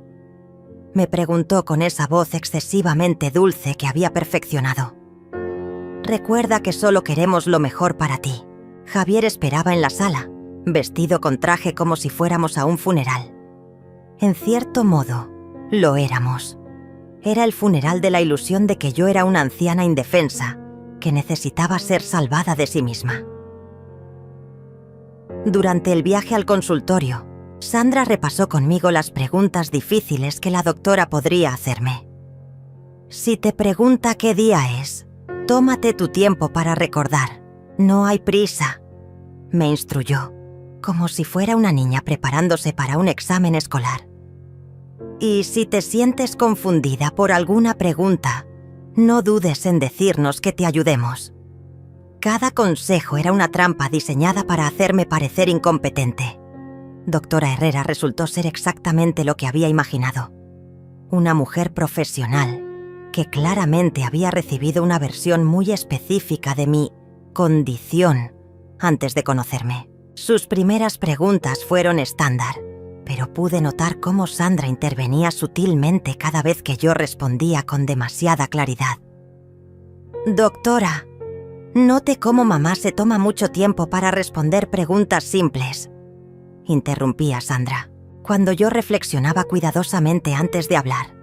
me preguntó con esa voz excesivamente dulce que había perfeccionado. «Recuerda que solo queremos lo mejor para ti». Javier esperaba en la sala, vestido con traje como si fuéramos a un funeral. En cierto modo, lo éramos. Era el funeral de la ilusión de que yo era una anciana indefensa que necesitaba ser salvada de sí misma. Durante el viaje al consultorio, Sandra repasó conmigo las preguntas difíciles que la doctora podría hacerme. «Si te pregunta qué día es, tómate tu tiempo para recordar. No hay prisa», me instruyó, como si fuera una niña preparándose para un examen escolar. «Y si te sientes confundida por alguna pregunta, no dudes en decirnos que te ayudemos». Cada consejo era una trampa diseñada para hacerme parecer incompetente. Doctora Herrera resultó ser exactamente lo que había imaginado. Una mujer profesional que claramente había recibido una versión muy específica de mi condición antes de conocerme. Sus primeras preguntas fueron estándar, pero pude notar cómo Sandra intervenía sutilmente cada vez que yo respondía con demasiada claridad. «Doctora, note cómo mamá se toma mucho tiempo para responder preguntas simples», interrumpía Sandra, cuando yo reflexionaba cuidadosamente antes de hablar.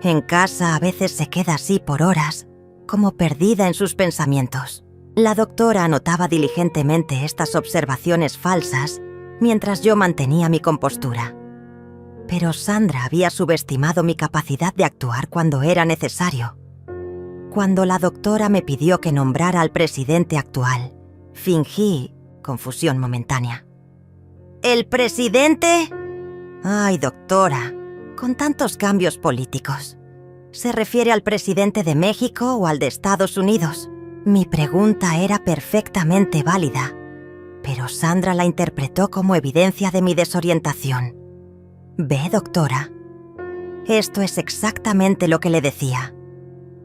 «En casa a veces se queda así por horas, como perdida en sus pensamientos». La doctora anotaba diligentemente estas observaciones falsas mientras yo mantenía mi compostura. Pero Sandra había subestimado mi capacidad de actuar cuando era necesario. Cuando la doctora me pidió que nombrara al presidente actual, fingí confusión momentánea. «¿El presidente?» «Ay, doctora, con tantos cambios políticos. ¿Se refiere al presidente de México o al de Estados Unidos?» Mi pregunta era perfectamente válida, pero Sandra la interpretó como evidencia de mi desorientación. «Ve, doctora, esto es exactamente lo que le decía»,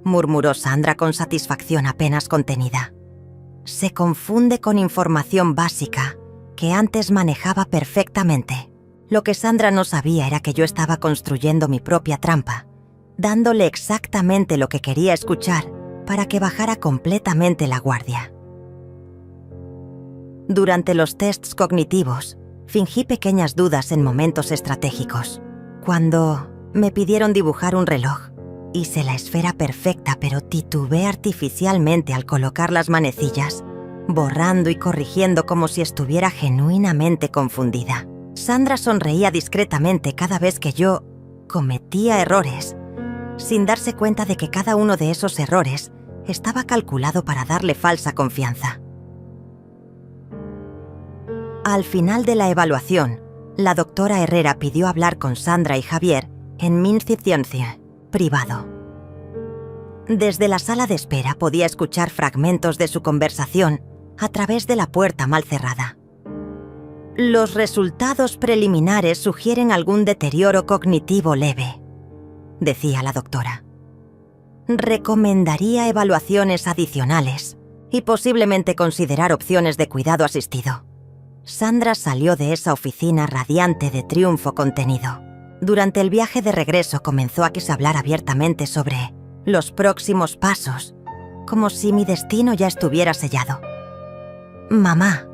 murmuró Sandra con satisfacción apenas contenida. «Se confunde con información básica que antes manejaba perfectamente». Lo que Sandra no sabía era que yo estaba construyendo mi propia trampa, dándole exactamente lo que quería escuchar para que bajara completamente la guardia. Durante los tests cognitivos, fingí pequeñas dudas en momentos estratégicos. Cuando me pidieron dibujar un reloj, hice la esfera perfecta, pero titubeé artificialmente al colocar las manecillas, borrando y corrigiendo como si estuviera genuinamente confundida. Sandra sonreía discretamente cada vez que yo cometía errores, sin darse cuenta de que cada uno de esos errores estaba calculado para darle falsa confianza. Al final de la evaluación, la doctora Herrera pidió hablar con Sandra y Javier en Minziciencie, privado. Desde la sala de espera podía escuchar fragmentos de su conversación a través de la puerta mal cerrada. Los resultados preliminares sugieren algún deterioro cognitivo leve, decía la doctora. Recomendaría evaluaciones adicionales y posiblemente considerar opciones de cuidado asistido. Sandra salió de esa oficina radiante de triunfo contenido. Durante el viaje de regreso comenzó a hablar abiertamente sobre los próximos pasos, como si mi destino ya estuviera sellado. Mamá,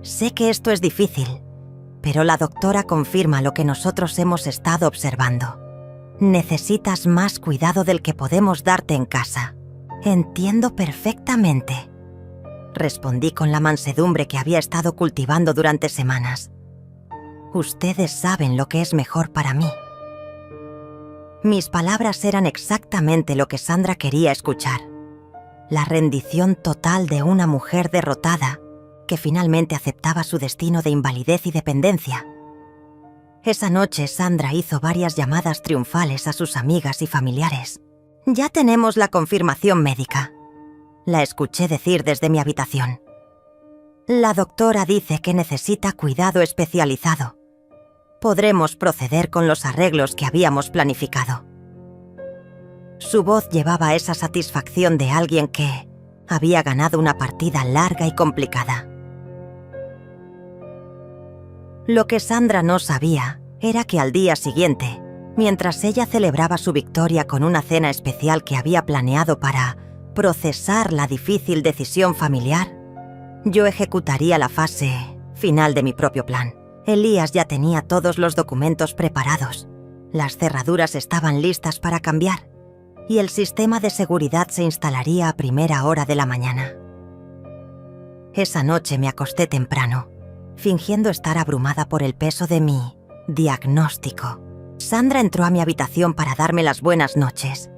sé que esto es difícil, pero la doctora confirma lo que nosotros hemos estado observando. Necesitas más cuidado del que podemos darte en casa. Entiendo perfectamente, respondí con la mansedumbre que había estado cultivando durante semanas. Ustedes saben lo que es mejor para mí. Mis palabras eran exactamente lo que Sandra quería escuchar. La rendición total de una mujer derrotada que finalmente aceptaba su destino de invalidez y dependencia. Esa noche Sandra hizo varias llamadas triunfales a sus amigas y familiares. «Ya tenemos la confirmación médica», la escuché decir desde mi habitación. «La doctora dice que necesita cuidado especializado. Podremos proceder con los arreglos que habíamos planificado». Su voz llevaba esa satisfacción de alguien que había ganado una partida larga y complicada. Lo que Sandra no sabía era que al día siguiente, mientras ella celebraba su victoria con una cena especial que había planeado para procesar la difícil decisión familiar, yo ejecutaría la fase final de mi propio plan. Elías ya tenía todos los documentos preparados, las cerraduras estaban listas para cambiar y el sistema de seguridad se instalaría a primera hora de la mañana. Esa noche me acosté temprano, fingiendo estar abrumada por el peso de mi diagnóstico. Sandra entró a mi habitación para darme las buenas noches,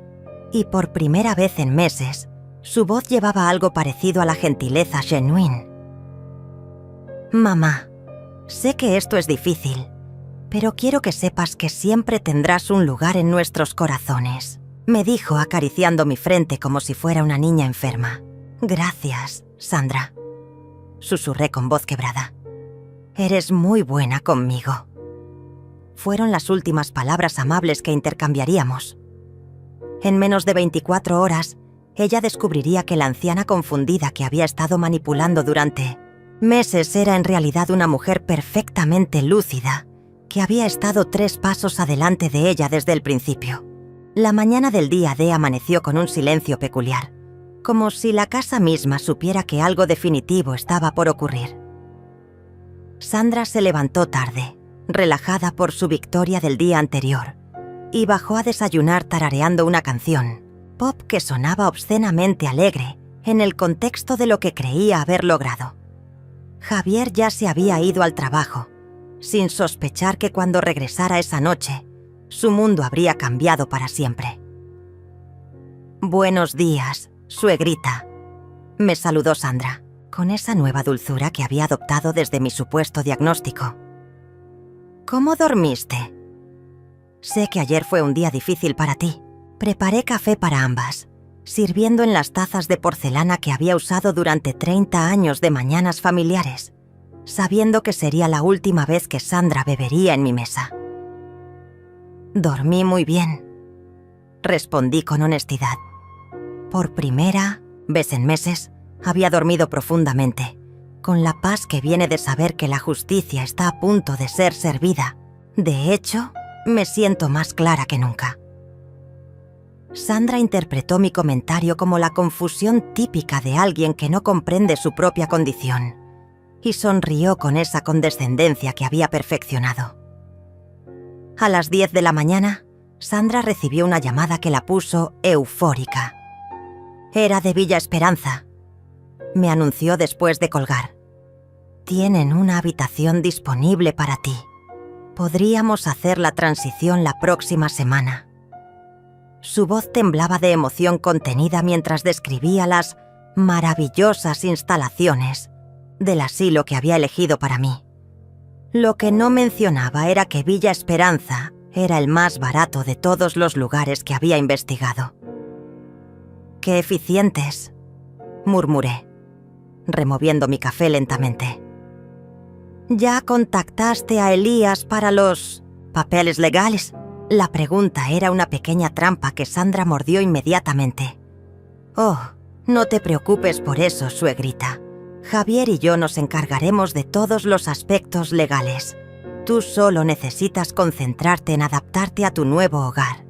y por primera vez en meses, su voz llevaba algo parecido a la gentileza genuine. «Mamá, sé que esto es difícil, pero quiero que sepas que siempre tendrás un lugar en nuestros corazones», me dijo acariciando mi frente como si fuera una niña enferma. «Gracias, Sandra», susurré con voz quebrada. «Eres muy buena conmigo». Fueron las últimas palabras amables que intercambiaríamos. En menos de 24 horas, ella descubriría que la anciana confundida que había estado manipulando durante meses era en realidad una mujer perfectamente lúcida, que había estado 3 pasos adelante de ella desde el principio. La mañana del día D amaneció con un silencio peculiar, como si la casa misma supiera que algo definitivo estaba por ocurrir. Sandra se levantó tarde, relajada por su victoria del día anterior, y bajó a desayunar tarareando una canción, pop que sonaba obscenamente alegre en el contexto de lo que creía haber logrado. Javier ya se había ido al trabajo, sin sospechar que cuando regresara esa noche, su mundo habría cambiado para siempre. «Buenos días, suegrita», me saludó Sandra, con esa nueva dulzura que había adoptado desde mi supuesto diagnóstico. «¿Cómo dormiste? Sé que ayer fue un día difícil para ti. Preparé café para ambas, sirviendo en las tazas de porcelana que había usado durante 30 años de mañanas familiares, sabiendo que sería la última vez que Sandra bebería en mi mesa». «Dormí muy bien», respondí con honestidad. Por primera vez en meses, había dormido profundamente, con la paz que viene de saber que la justicia está a punto de ser servida. De hecho, me siento más clara que nunca. Sandra interpretó mi comentario como la confusión típica de alguien que no comprende su propia condición y sonrió con esa condescendencia que había perfeccionado. A las 10 de la mañana, Sandra recibió una llamada que la puso eufórica. Era de Villa Esperanza. Me anunció después de colgar. Tienen una habitación disponible para ti. Podríamos hacer la transición la próxima semana. Su voz temblaba de emoción contenida mientras describía las maravillosas instalaciones del asilo que había elegido para mí. Lo que no mencionaba era que Villa Esperanza era el más barato de todos los lugares que había investigado. «¡Qué eficientes!», murmuré, removiendo mi café lentamente. «¿Ya contactaste a Elías para los papeles legales?». La pregunta era una pequeña trampa que Sandra mordió inmediatamente. «Oh, no te preocupes por eso, suegrita. Javier y yo nos encargaremos de todos los aspectos legales. Tú solo necesitas concentrarte en adaptarte a tu nuevo hogar».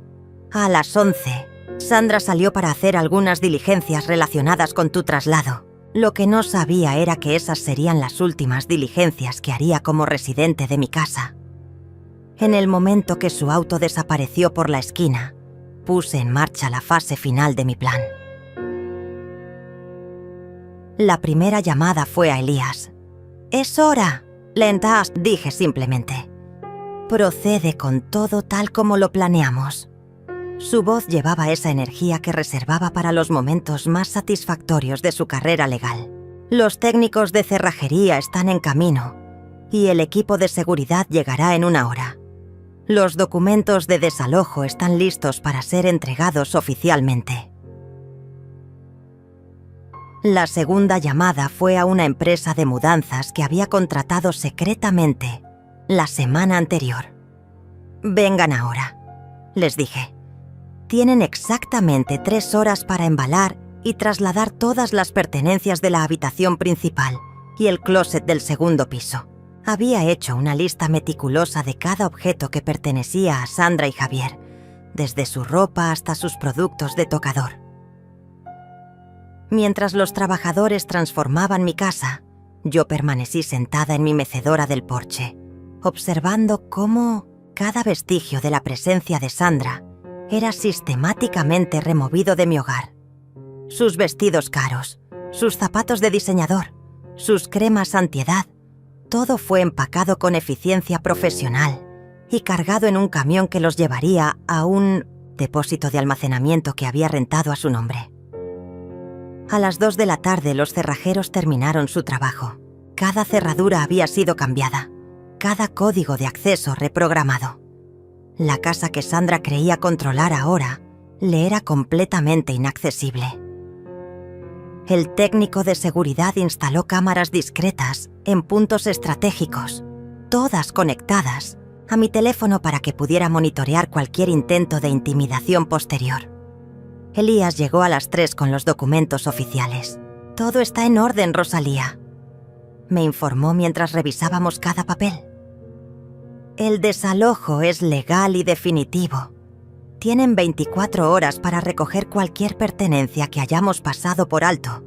A las 11, Sandra salió para hacer algunas diligencias relacionadas con tu traslado. Lo que no sabía era que esas serían las últimas diligencias que haría como residente de mi casa. En el momento que su auto desapareció por la esquina, puse en marcha la fase final de mi plan. La primera llamada fue a Elías. «Es hora, Lentas», dije simplemente. «Procede con todo tal como lo planeamos». Su voz llevaba esa energía que reservaba para los momentos más satisfactorios de su carrera legal. «Los técnicos de cerrajería están en camino y el equipo de seguridad llegará en 1 hora. Los documentos de desalojo están listos para ser entregados oficialmente». La segunda llamada fue a una empresa de mudanzas que había contratado secretamente la semana anterior. «Vengan ahora», les dije. «Tienen exactamente 3 horas para embalar y trasladar todas las pertenencias de la habitación principal y el closet del segundo piso». Había hecho una lista meticulosa de cada objeto que pertenecía a Sandra y Javier, desde su ropa hasta sus productos de tocador. Mientras los trabajadores transformaban mi casa, yo permanecí sentada en mi mecedora del porche, observando cómo cada vestigio de la presencia de Sandra era sistemáticamente removido de mi hogar. Sus vestidos caros, sus zapatos de diseñador, sus cremas antiedad, todo fue empacado con eficiencia profesional y cargado en un camión que los llevaría a un depósito de almacenamiento que había rentado a su nombre. A las 2 de la tarde los cerrajeros terminaron su trabajo. Cada cerradura había sido cambiada, cada código de acceso reprogramado. La casa que Sandra creía controlar ahora le era completamente inaccesible. El técnico de seguridad instaló cámaras discretas en puntos estratégicos, todas conectadas a mi teléfono para que pudiera monitorear cualquier intento de intimidación posterior. Elías llegó a las 3 con los documentos oficiales. «Todo está en orden, Rosalía», me informó mientras revisábamos cada papel. «El desalojo es legal y definitivo. Tienen 24 horas para recoger cualquier pertenencia que hayamos pasado por alto,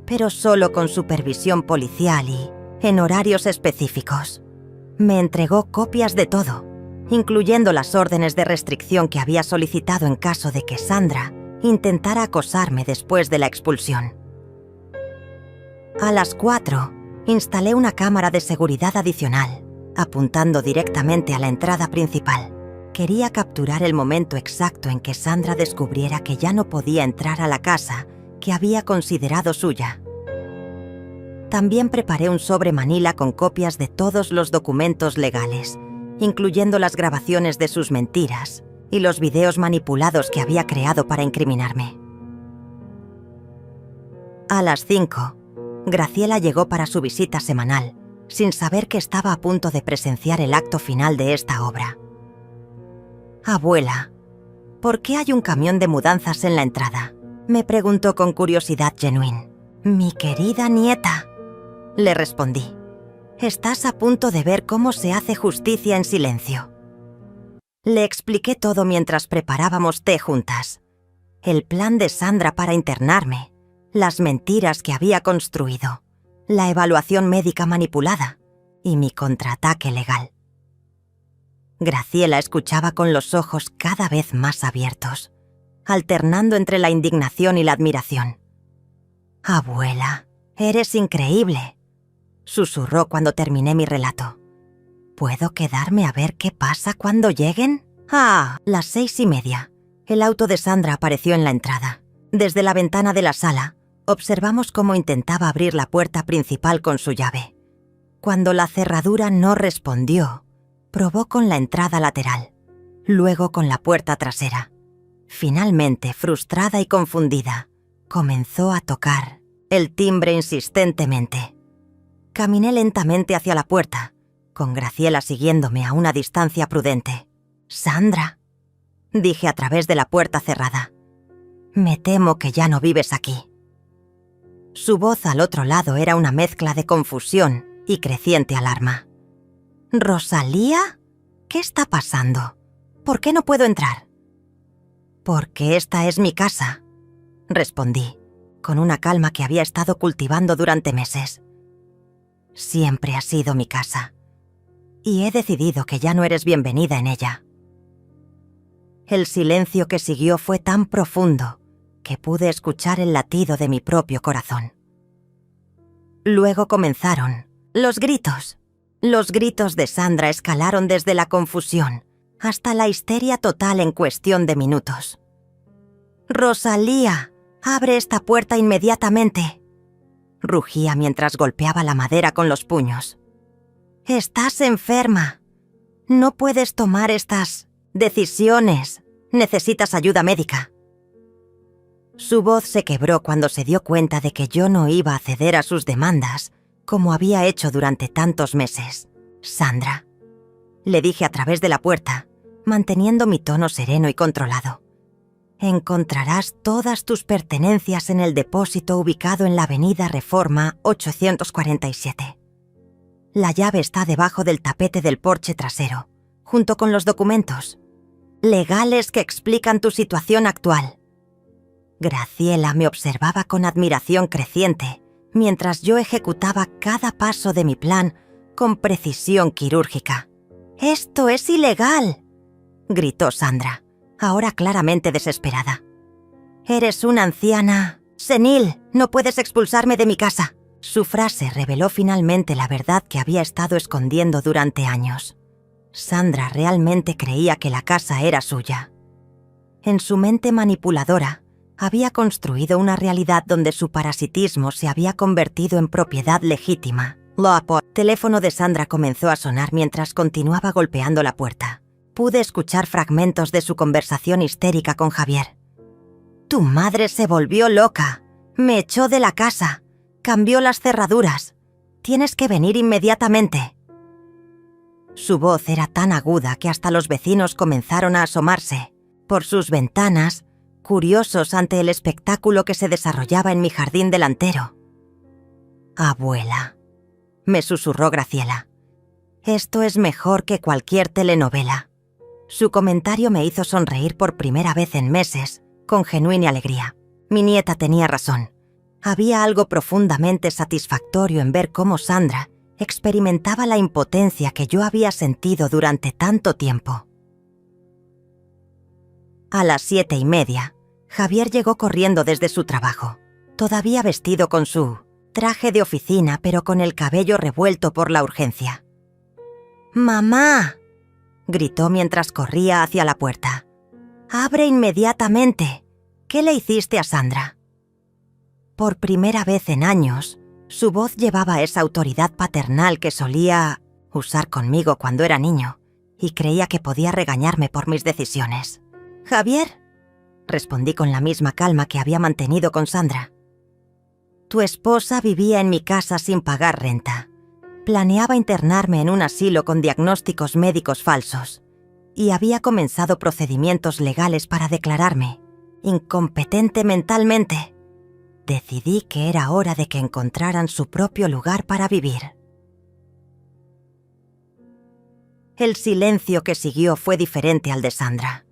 pero solo con supervisión policial y en horarios específicos». Me entregó copias de todo, incluyendo las órdenes de restricción que había solicitado en caso de que Sandra intentara acosarme después de la expulsión. A las 4, instalé una cámara de seguridad adicional, apuntando directamente a la entrada principal. Quería capturar el momento exacto en que Sandra descubriera que ya no podía entrar a la casa que había considerado suya. También preparé un sobre manila con copias de todos los documentos legales, incluyendo las grabaciones de sus mentiras y los videos manipulados que había creado para incriminarme. A las 5, Graciela llegó para su visita semanal, sin saber que estaba a punto de presenciar el acto final de esta obra. «Abuela, ¿por qué hay un camión de mudanzas en la entrada?», me preguntó con curiosidad genuina. «Mi querida nieta», le respondí, «estás a punto de ver cómo se hace justicia en silencio». Le expliqué todo mientras preparábamos té juntas. El plan de Sandra para internarme, las mentiras que había construido, la evaluación médica manipulada y mi contraataque legal. Graciela escuchaba con los ojos cada vez más abiertos, alternando entre la indignación y la admiración. «Abuela, eres increíble», susurró cuando terminé mi relato. «¿Puedo quedarme a ver qué pasa cuando lleguen?» Las 6:30. El auto de Sandra apareció en la entrada. Desde la ventana de la sala, observamos cómo intentaba abrir la puerta principal con su llave. Cuando la cerradura no respondió, probó con la entrada lateral, luego con la puerta trasera. Finalmente, frustrada y confundida, comenzó a tocar el timbre insistentemente. Caminé lentamente hacia la puerta, con Graciela siguiéndome a una distancia prudente. «Sandra», dije a través de la puerta cerrada, «me temo que ya no vives aquí». Su voz al otro lado era una mezcla de confusión y creciente alarma. «¿Rosalía? ¿Qué está pasando? ¿Por qué no puedo entrar?» «Porque esta es mi casa», respondí, con una calma que había estado cultivando durante meses. «Siempre ha sido mi casa, y he decidido que ya no eres bienvenida en ella». El silencio que siguió fue tan profundo que pude escuchar el latido de mi propio corazón. Luego comenzaron los gritos. Los gritos de Sandra escalaron desde la confusión hasta la histeria total en cuestión de minutos. «Rosalía, abre esta puerta inmediatamente», rugía mientras golpeaba la madera con los puños. «Estás enferma. No puedes tomar estas decisiones. Necesitas ayuda médica». Su voz se quebró cuando se dio cuenta de que yo no iba a ceder a sus demandas como había hecho durante tantos meses. «Sandra», le dije a través de la puerta, manteniendo mi tono sereno y controlado, «encontrarás todas tus pertenencias en el depósito ubicado en la avenida Reforma 847. La llave está debajo del tapete del porche trasero, junto con los documentos legales que explican tu situación actual». Graciela me observaba con admiración creciente mientras yo ejecutaba cada paso de mi plan con precisión quirúrgica. «¡Esto es ilegal!», gritó Sandra, ahora claramente desesperada. «Eres una anciana senil, no puedes expulsarme de mi casa». Su frase reveló finalmente la verdad que había estado escondiendo durante años. Sandra realmente creía que la casa era suya. En su mente manipuladora, había construido una realidad donde su parasitismo se había convertido en propiedad legítima. El teléfono de Sandra comenzó a sonar mientras continuaba golpeando la puerta. Pude escuchar fragmentos de su conversación histérica con Javier. «Tu madre se volvió loca. Me echó de la casa. Cambió las cerraduras. Tienes que venir inmediatamente». Su voz era tan aguda que hasta los vecinos comenzaron a asomarse por sus ventanas, curiosos ante el espectáculo que se desarrollaba en mi jardín delantero. «Abuela», me susurró Graciela, «esto es mejor que cualquier telenovela». Su comentario me hizo sonreír por primera vez en meses, con genuina alegría. Mi nieta tenía razón. Había algo profundamente satisfactorio en ver cómo Sandra experimentaba la impotencia que yo había sentido durante tanto tiempo. A las 7:30, Javier llegó corriendo desde su trabajo, todavía vestido con su traje de oficina pero con el cabello revuelto por la urgencia. «¡Mamá!», gritó mientras corría hacia la puerta. «¡Abre inmediatamente! ¿Qué le hiciste a Sandra?». Por primera vez en años, su voz llevaba esa autoridad paternal que solía usar conmigo cuando era niño y creía que podía regañarme por mis decisiones. «Javier», respondí con la misma calma que había mantenido con Sandra. «Tu esposa vivía en mi casa sin pagar renta. Planeaba internarme en un asilo con diagnósticos médicos falsos y había comenzado procedimientos legales para declararme incompetente mentalmente. Decidí que era hora de que encontraran su propio lugar para vivir». El silencio que siguió fue diferente al de Sandra.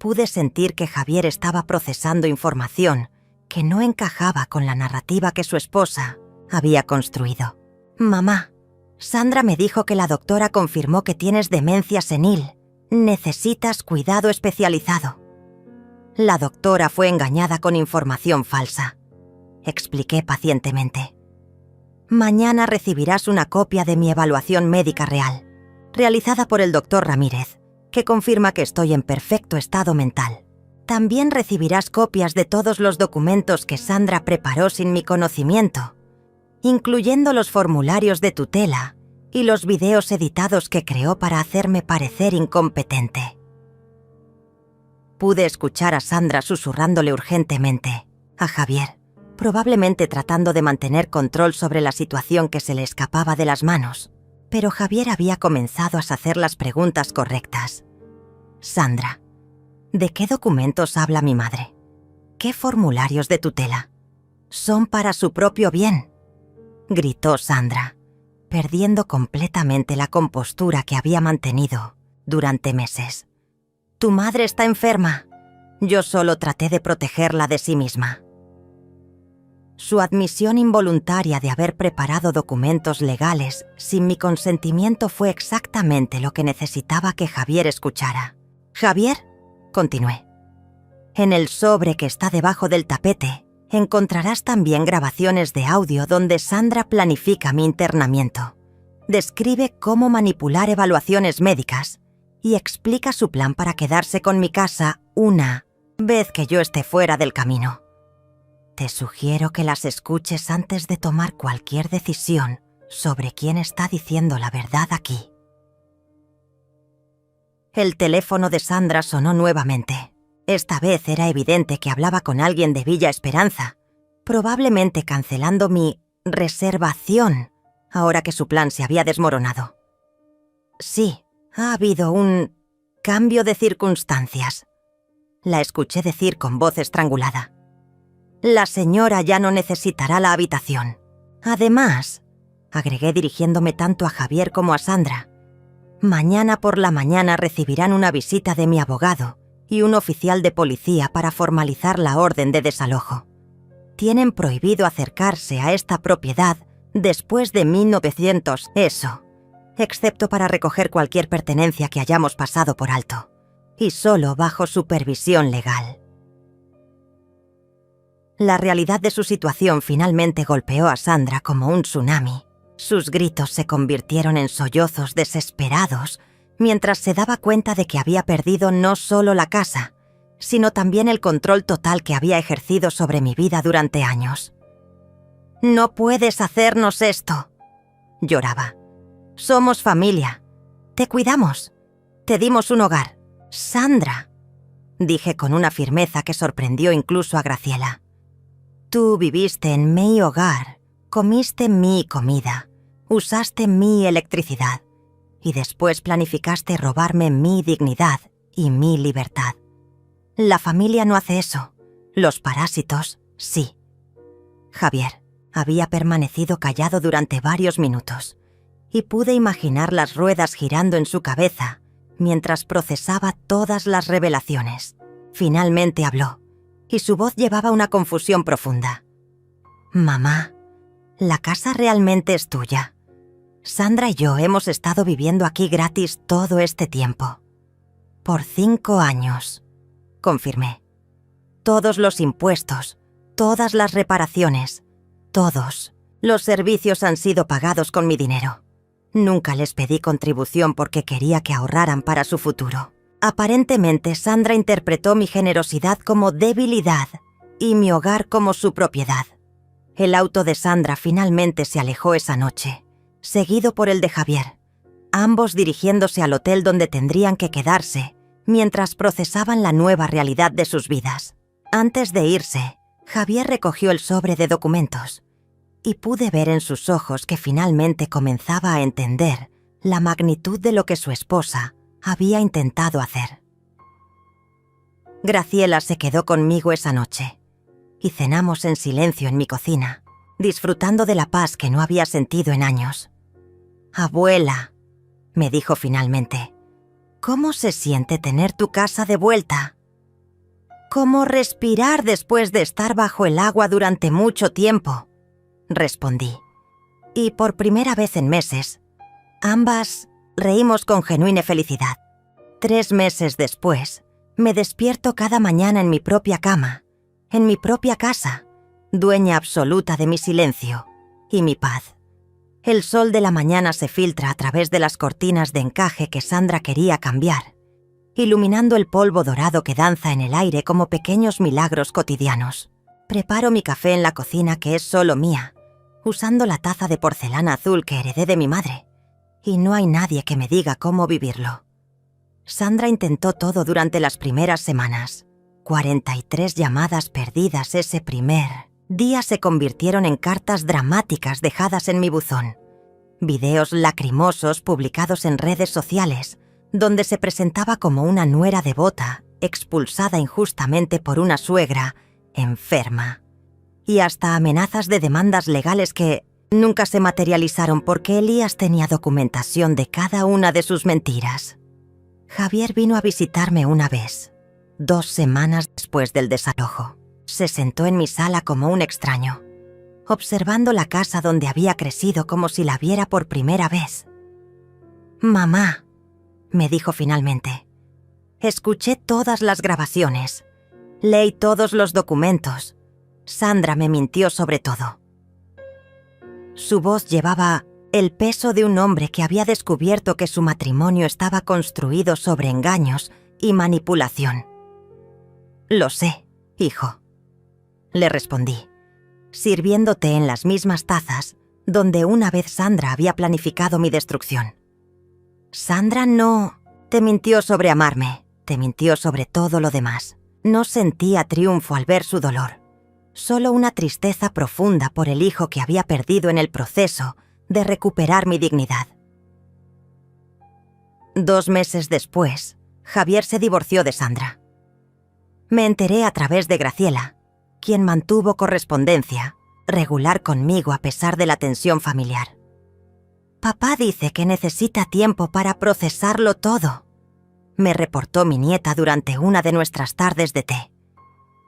pude sentir que Javier estaba procesando información que no encajaba con la narrativa que su esposa había construido. «Mamá, Sandra me dijo que la doctora confirmó que tienes demencia senil. Necesitas cuidado especializado». La doctora fue engañada con información falsa, expliqué pacientemente. «Mañana recibirás una copia de mi evaluación médica real, realizada por el doctor Ramírez, que confirma que estoy en perfecto estado mental. También recibirás copias de todos los documentos que Sandra preparó sin mi conocimiento, incluyendo los formularios de tutela y los videos editados que creó para hacerme parecer incompetente». Pude escuchar a Sandra susurrándole urgentemente a Javier, probablemente tratando de mantener control sobre la situación que se le escapaba de las manos. Pero Javier había comenzado a hacer las preguntas correctas. «Sandra, ¿de qué documentos habla mi madre? ¿Qué formularios de tutela? Son para su propio bien», gritó Sandra, perdiendo completamente la compostura que había mantenido durante meses. «Tu madre está enferma. Yo solo traté de protegerla de sí misma». Su admisión involuntaria de haber preparado documentos legales sin mi consentimiento fue exactamente lo que necesitaba que Javier escuchara. «Javier», continué, «en el sobre que está debajo del tapete encontrarás también grabaciones de audio donde Sandra planifica mi internamiento. Describe cómo manipular evaluaciones médicas y explica su plan para quedarse con mi casa una vez que yo esté fuera del camino. Te sugiero que las escuches antes de tomar cualquier decisión sobre quién está diciendo la verdad aquí». El teléfono de Sandra sonó nuevamente. Esta vez era evidente que hablaba con alguien de Villa Esperanza, probablemente cancelando mi reservación ahora que su plan se había desmoronado. «Sí, ha habido un cambio de circunstancias», la escuché decir con voz estrangulada. «La señora ya no necesitará la habitación. Además», agregué dirigiéndome tanto a Javier como a Sandra, «mañana por la mañana recibirán una visita de mi abogado y un oficial de policía para formalizar la orden de desalojo. Tienen prohibido acercarse a esta propiedad después de 1900, excepto para recoger cualquier pertenencia que hayamos pasado por alto, y solo bajo supervisión legal». La realidad de su situación finalmente golpeó a Sandra como un tsunami. Sus gritos se convirtieron en sollozos desesperados mientras se daba cuenta de que había perdido no solo la casa, sino también el control total que había ejercido sobre mi vida durante años. «No puedes hacernos esto», lloraba. «Somos familia. Te cuidamos. Te dimos un hogar. Sandra», dije con una firmeza que sorprendió incluso a Graciela. «Tú viviste en mi hogar, comiste mi comida, usaste mi electricidad y después planificaste robarme mi dignidad y mi libertad. La familia no hace eso. Los parásitos, sí». Javier había permanecido callado durante varios minutos y pude imaginar las ruedas girando en su cabeza mientras procesaba todas las revelaciones. Finalmente habló y su voz llevaba una confusión profunda. «Mamá, la casa realmente es tuya. Sandra y yo hemos estado viviendo aquí gratis todo este tiempo. Por 5 años», confirmé. «Todos los impuestos, todas las reparaciones, todos los servicios han sido pagados con mi dinero. Nunca les pedí contribución porque quería que ahorraran para su futuro. Aparentemente, Sandra interpretó mi generosidad como debilidad y mi hogar como su propiedad. El auto de Sandra finalmente se alejó esa noche, seguido por el de Javier, ambos dirigiéndose al hotel donde tendrían que quedarse mientras procesaban la nueva realidad de sus vidas. Antes de irse, Javier recogió el sobre de documentos y pude ver en sus ojos que finalmente comenzaba a entender la magnitud de lo que su esposa había intentado hacer. Graciela se quedó conmigo esa noche y cenamos en silencio en mi cocina, disfrutando de la paz que no había sentido en años. «Abuela», me dijo finalmente, «¿cómo se siente tener tu casa de vuelta?» Como respirar después de estar bajo el agua durante mucho tiempo, respondí. Y por primera vez en meses, ambas reímos con genuina felicidad. 3 meses después, me despierto cada mañana en mi propia cama, en mi propia casa, dueña absoluta de mi silencio y mi paz. El sol de la mañana se filtra a través de las cortinas de encaje que Sandra quería cambiar, iluminando el polvo dorado que danza en el aire como pequeños milagros cotidianos. Preparo mi café en la cocina, que es solo mía, usando la taza de porcelana azul que heredé de mi madre, y no hay nadie que me diga cómo vivirlo. Sandra intentó todo durante las primeras semanas. 43 llamadas perdidas ese primer día se convirtieron en cartas dramáticas dejadas en mi buzón. Videos lacrimosos publicados en redes sociales, donde se presentaba como una nuera devota, expulsada injustamente por una suegra enferma. Y hasta amenazas de demandas legales que nunca se materializaron porque Elías tenía documentación de cada una de sus mentiras. Javier vino a visitarme una vez, 2 semanas después del desalojo. Se sentó en mi sala como un extraño, observando la casa donde había crecido como si la viera por primera vez. «Mamá», me dijo finalmente, «escuché todas las grabaciones, leí todos los documentos. Sandra me mintió sobre todo». Su voz llevaba el peso de un hombre que había descubierto que su matrimonio estaba construido sobre engaños y manipulación. «Lo sé, hijo», le respondí, sirviéndote en las mismas tazas donde una vez Sandra había planificado mi destrucción. Sandra no te mintió sobre amarme, te mintió sobre todo lo demás. No sentía triunfo al ver su dolor, solo una tristeza profunda por el hijo que había perdido en el proceso de recuperar mi dignidad. 2 meses después, Javier se divorció de Sandra. Me enteré a través de Graciela, quien mantuvo correspondencia regular conmigo a pesar de la tensión familiar. «Papá dice que necesita tiempo para procesarlo todo», me reportó mi nieta durante una de nuestras tardes de té.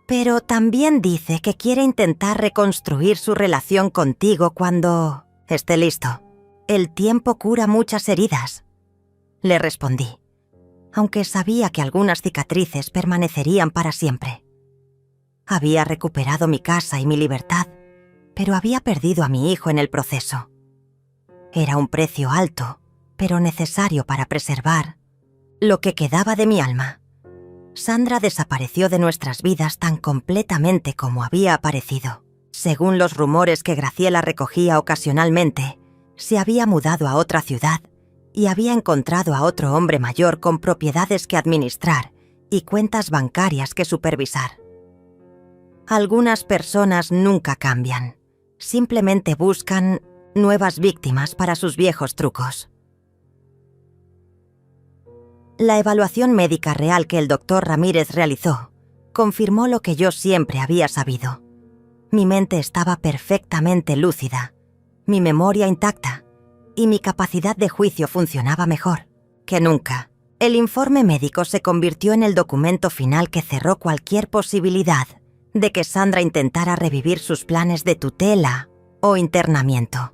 «Pero también dice que quiere intentar reconstruir su relación contigo cuando esté listo. El tiempo cura muchas heridas», le respondí, aunque sabía que algunas cicatrices permanecerían para siempre. Había recuperado mi casa y mi libertad, pero había perdido a mi hijo en el proceso. Era un precio alto, pero necesario para preservar lo que quedaba de mi alma. Sandra desapareció de nuestras vidas tan completamente como había aparecido. Según los rumores que Graciela recogía ocasionalmente, se había mudado a otra ciudad y había encontrado a otro hombre mayor con propiedades que administrar y cuentas bancarias que supervisar. Algunas personas nunca cambian, simplemente buscan nuevas víctimas para sus viejos trucos. La evaluación médica real que el doctor Ramírez realizó confirmó lo que yo siempre había sabido. Mi mente estaba perfectamente lúcida, mi memoria intacta y mi capacidad de juicio funcionaba mejor que nunca. El informe médico se convirtió en el documento final que cerró cualquier posibilidad de que Sandra intentara revivir sus planes de tutela o internamiento.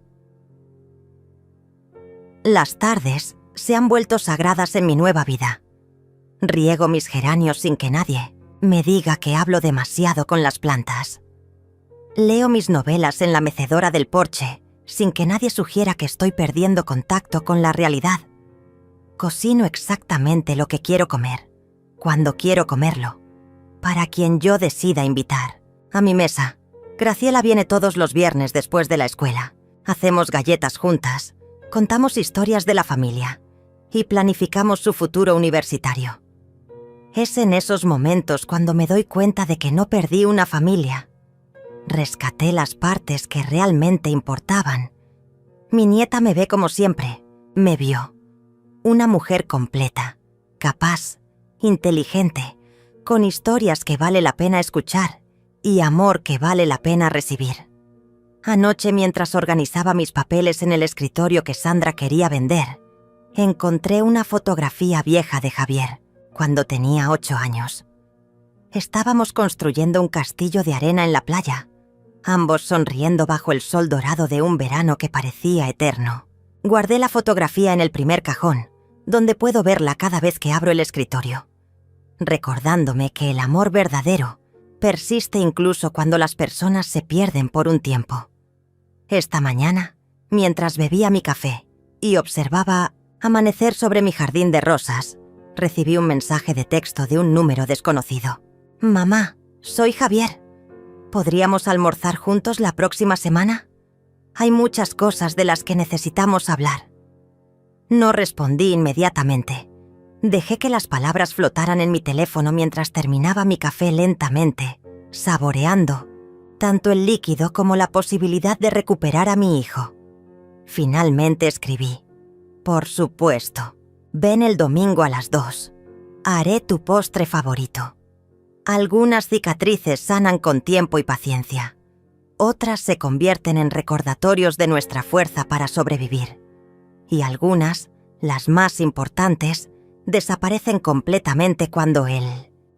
Las tardes se han vuelto sagradas en mi nueva vida. Riego mis geranios sin que nadie me diga que hablo demasiado con las plantas. Leo mis novelas en la mecedora del porche sin que nadie sugiera que estoy perdiendo contacto con la realidad. Cocino exactamente lo que quiero comer, cuando quiero comerlo, para quien yo decida invitar. A mi mesa, Graciela viene todos los viernes después de la escuela. Hacemos galletas juntas, contamos historias de la familia y planificamos su futuro universitario. Es en esos momentos cuando me doy cuenta de que no perdí una familia. Rescaté las partes que realmente importaban. Mi nieta me ve como siempre, me vio. Una mujer completa, capaz, inteligente, con historias que vale la pena escuchar y amor que vale la pena recibir. Anoche, mientras organizaba mis papeles en el escritorio que Sandra quería vender, encontré una fotografía vieja de Javier, cuando tenía 8 años. Estábamos construyendo un castillo de arena en la playa, ambos sonriendo bajo el sol dorado de un verano que parecía eterno. Guardé la fotografía en el primer cajón, donde puedo verla cada vez que abro el escritorio, recordándome que el amor verdadero persiste incluso cuando las personas se pierden por un tiempo. Esta mañana, mientras bebía mi café y observaba amanecer sobre mi jardín de rosas, recibí un mensaje de texto de un número desconocido. «Mamá, soy Javier. ¿Podríamos almorzar juntos la próxima semana? Hay muchas cosas de las que necesitamos hablar». No respondí inmediatamente. Dejé que las palabras flotaran en mi teléfono mientras terminaba mi café lentamente, saboreando tanto el líquido como la posibilidad de recuperar a mi hijo. Finalmente escribí: «Por supuesto. Ven el domingo a las 2. Haré tu postre favorito». Algunas cicatrices sanan con tiempo y paciencia. Otras se convierten en recordatorios de nuestra fuerza para sobrevivir. Y algunas, las más importantes, desaparecen completamente cuando el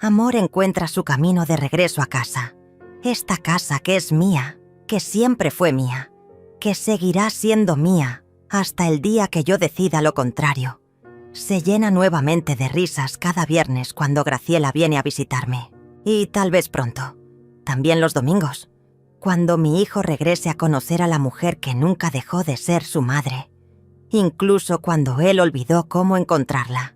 amor encuentra su camino de regreso a casa. Esta casa que es mía, que siempre fue mía, que seguirá siendo mía hasta el día que yo decida lo contrario. Se llena nuevamente de risas cada viernes cuando Graciela viene a visitarme. Y tal vez pronto, también los domingos, cuando mi hijo regrese a conocer a la mujer que nunca dejó de ser su madre, incluso cuando él olvidó cómo encontrarla.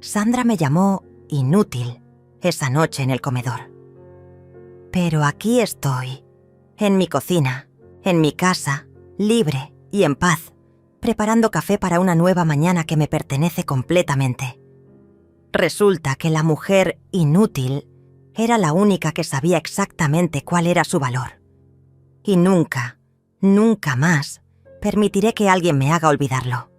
Sandra me llamó inútil esa noche en el comedor. Pero aquí estoy, en mi cocina, en mi casa, libre y en paz, preparando café para una nueva mañana que me pertenece completamente. Resulta que la mujer inútil era la única que sabía exactamente cuál era su valor. Y nunca, nunca más permitiré que alguien me haga olvidarlo.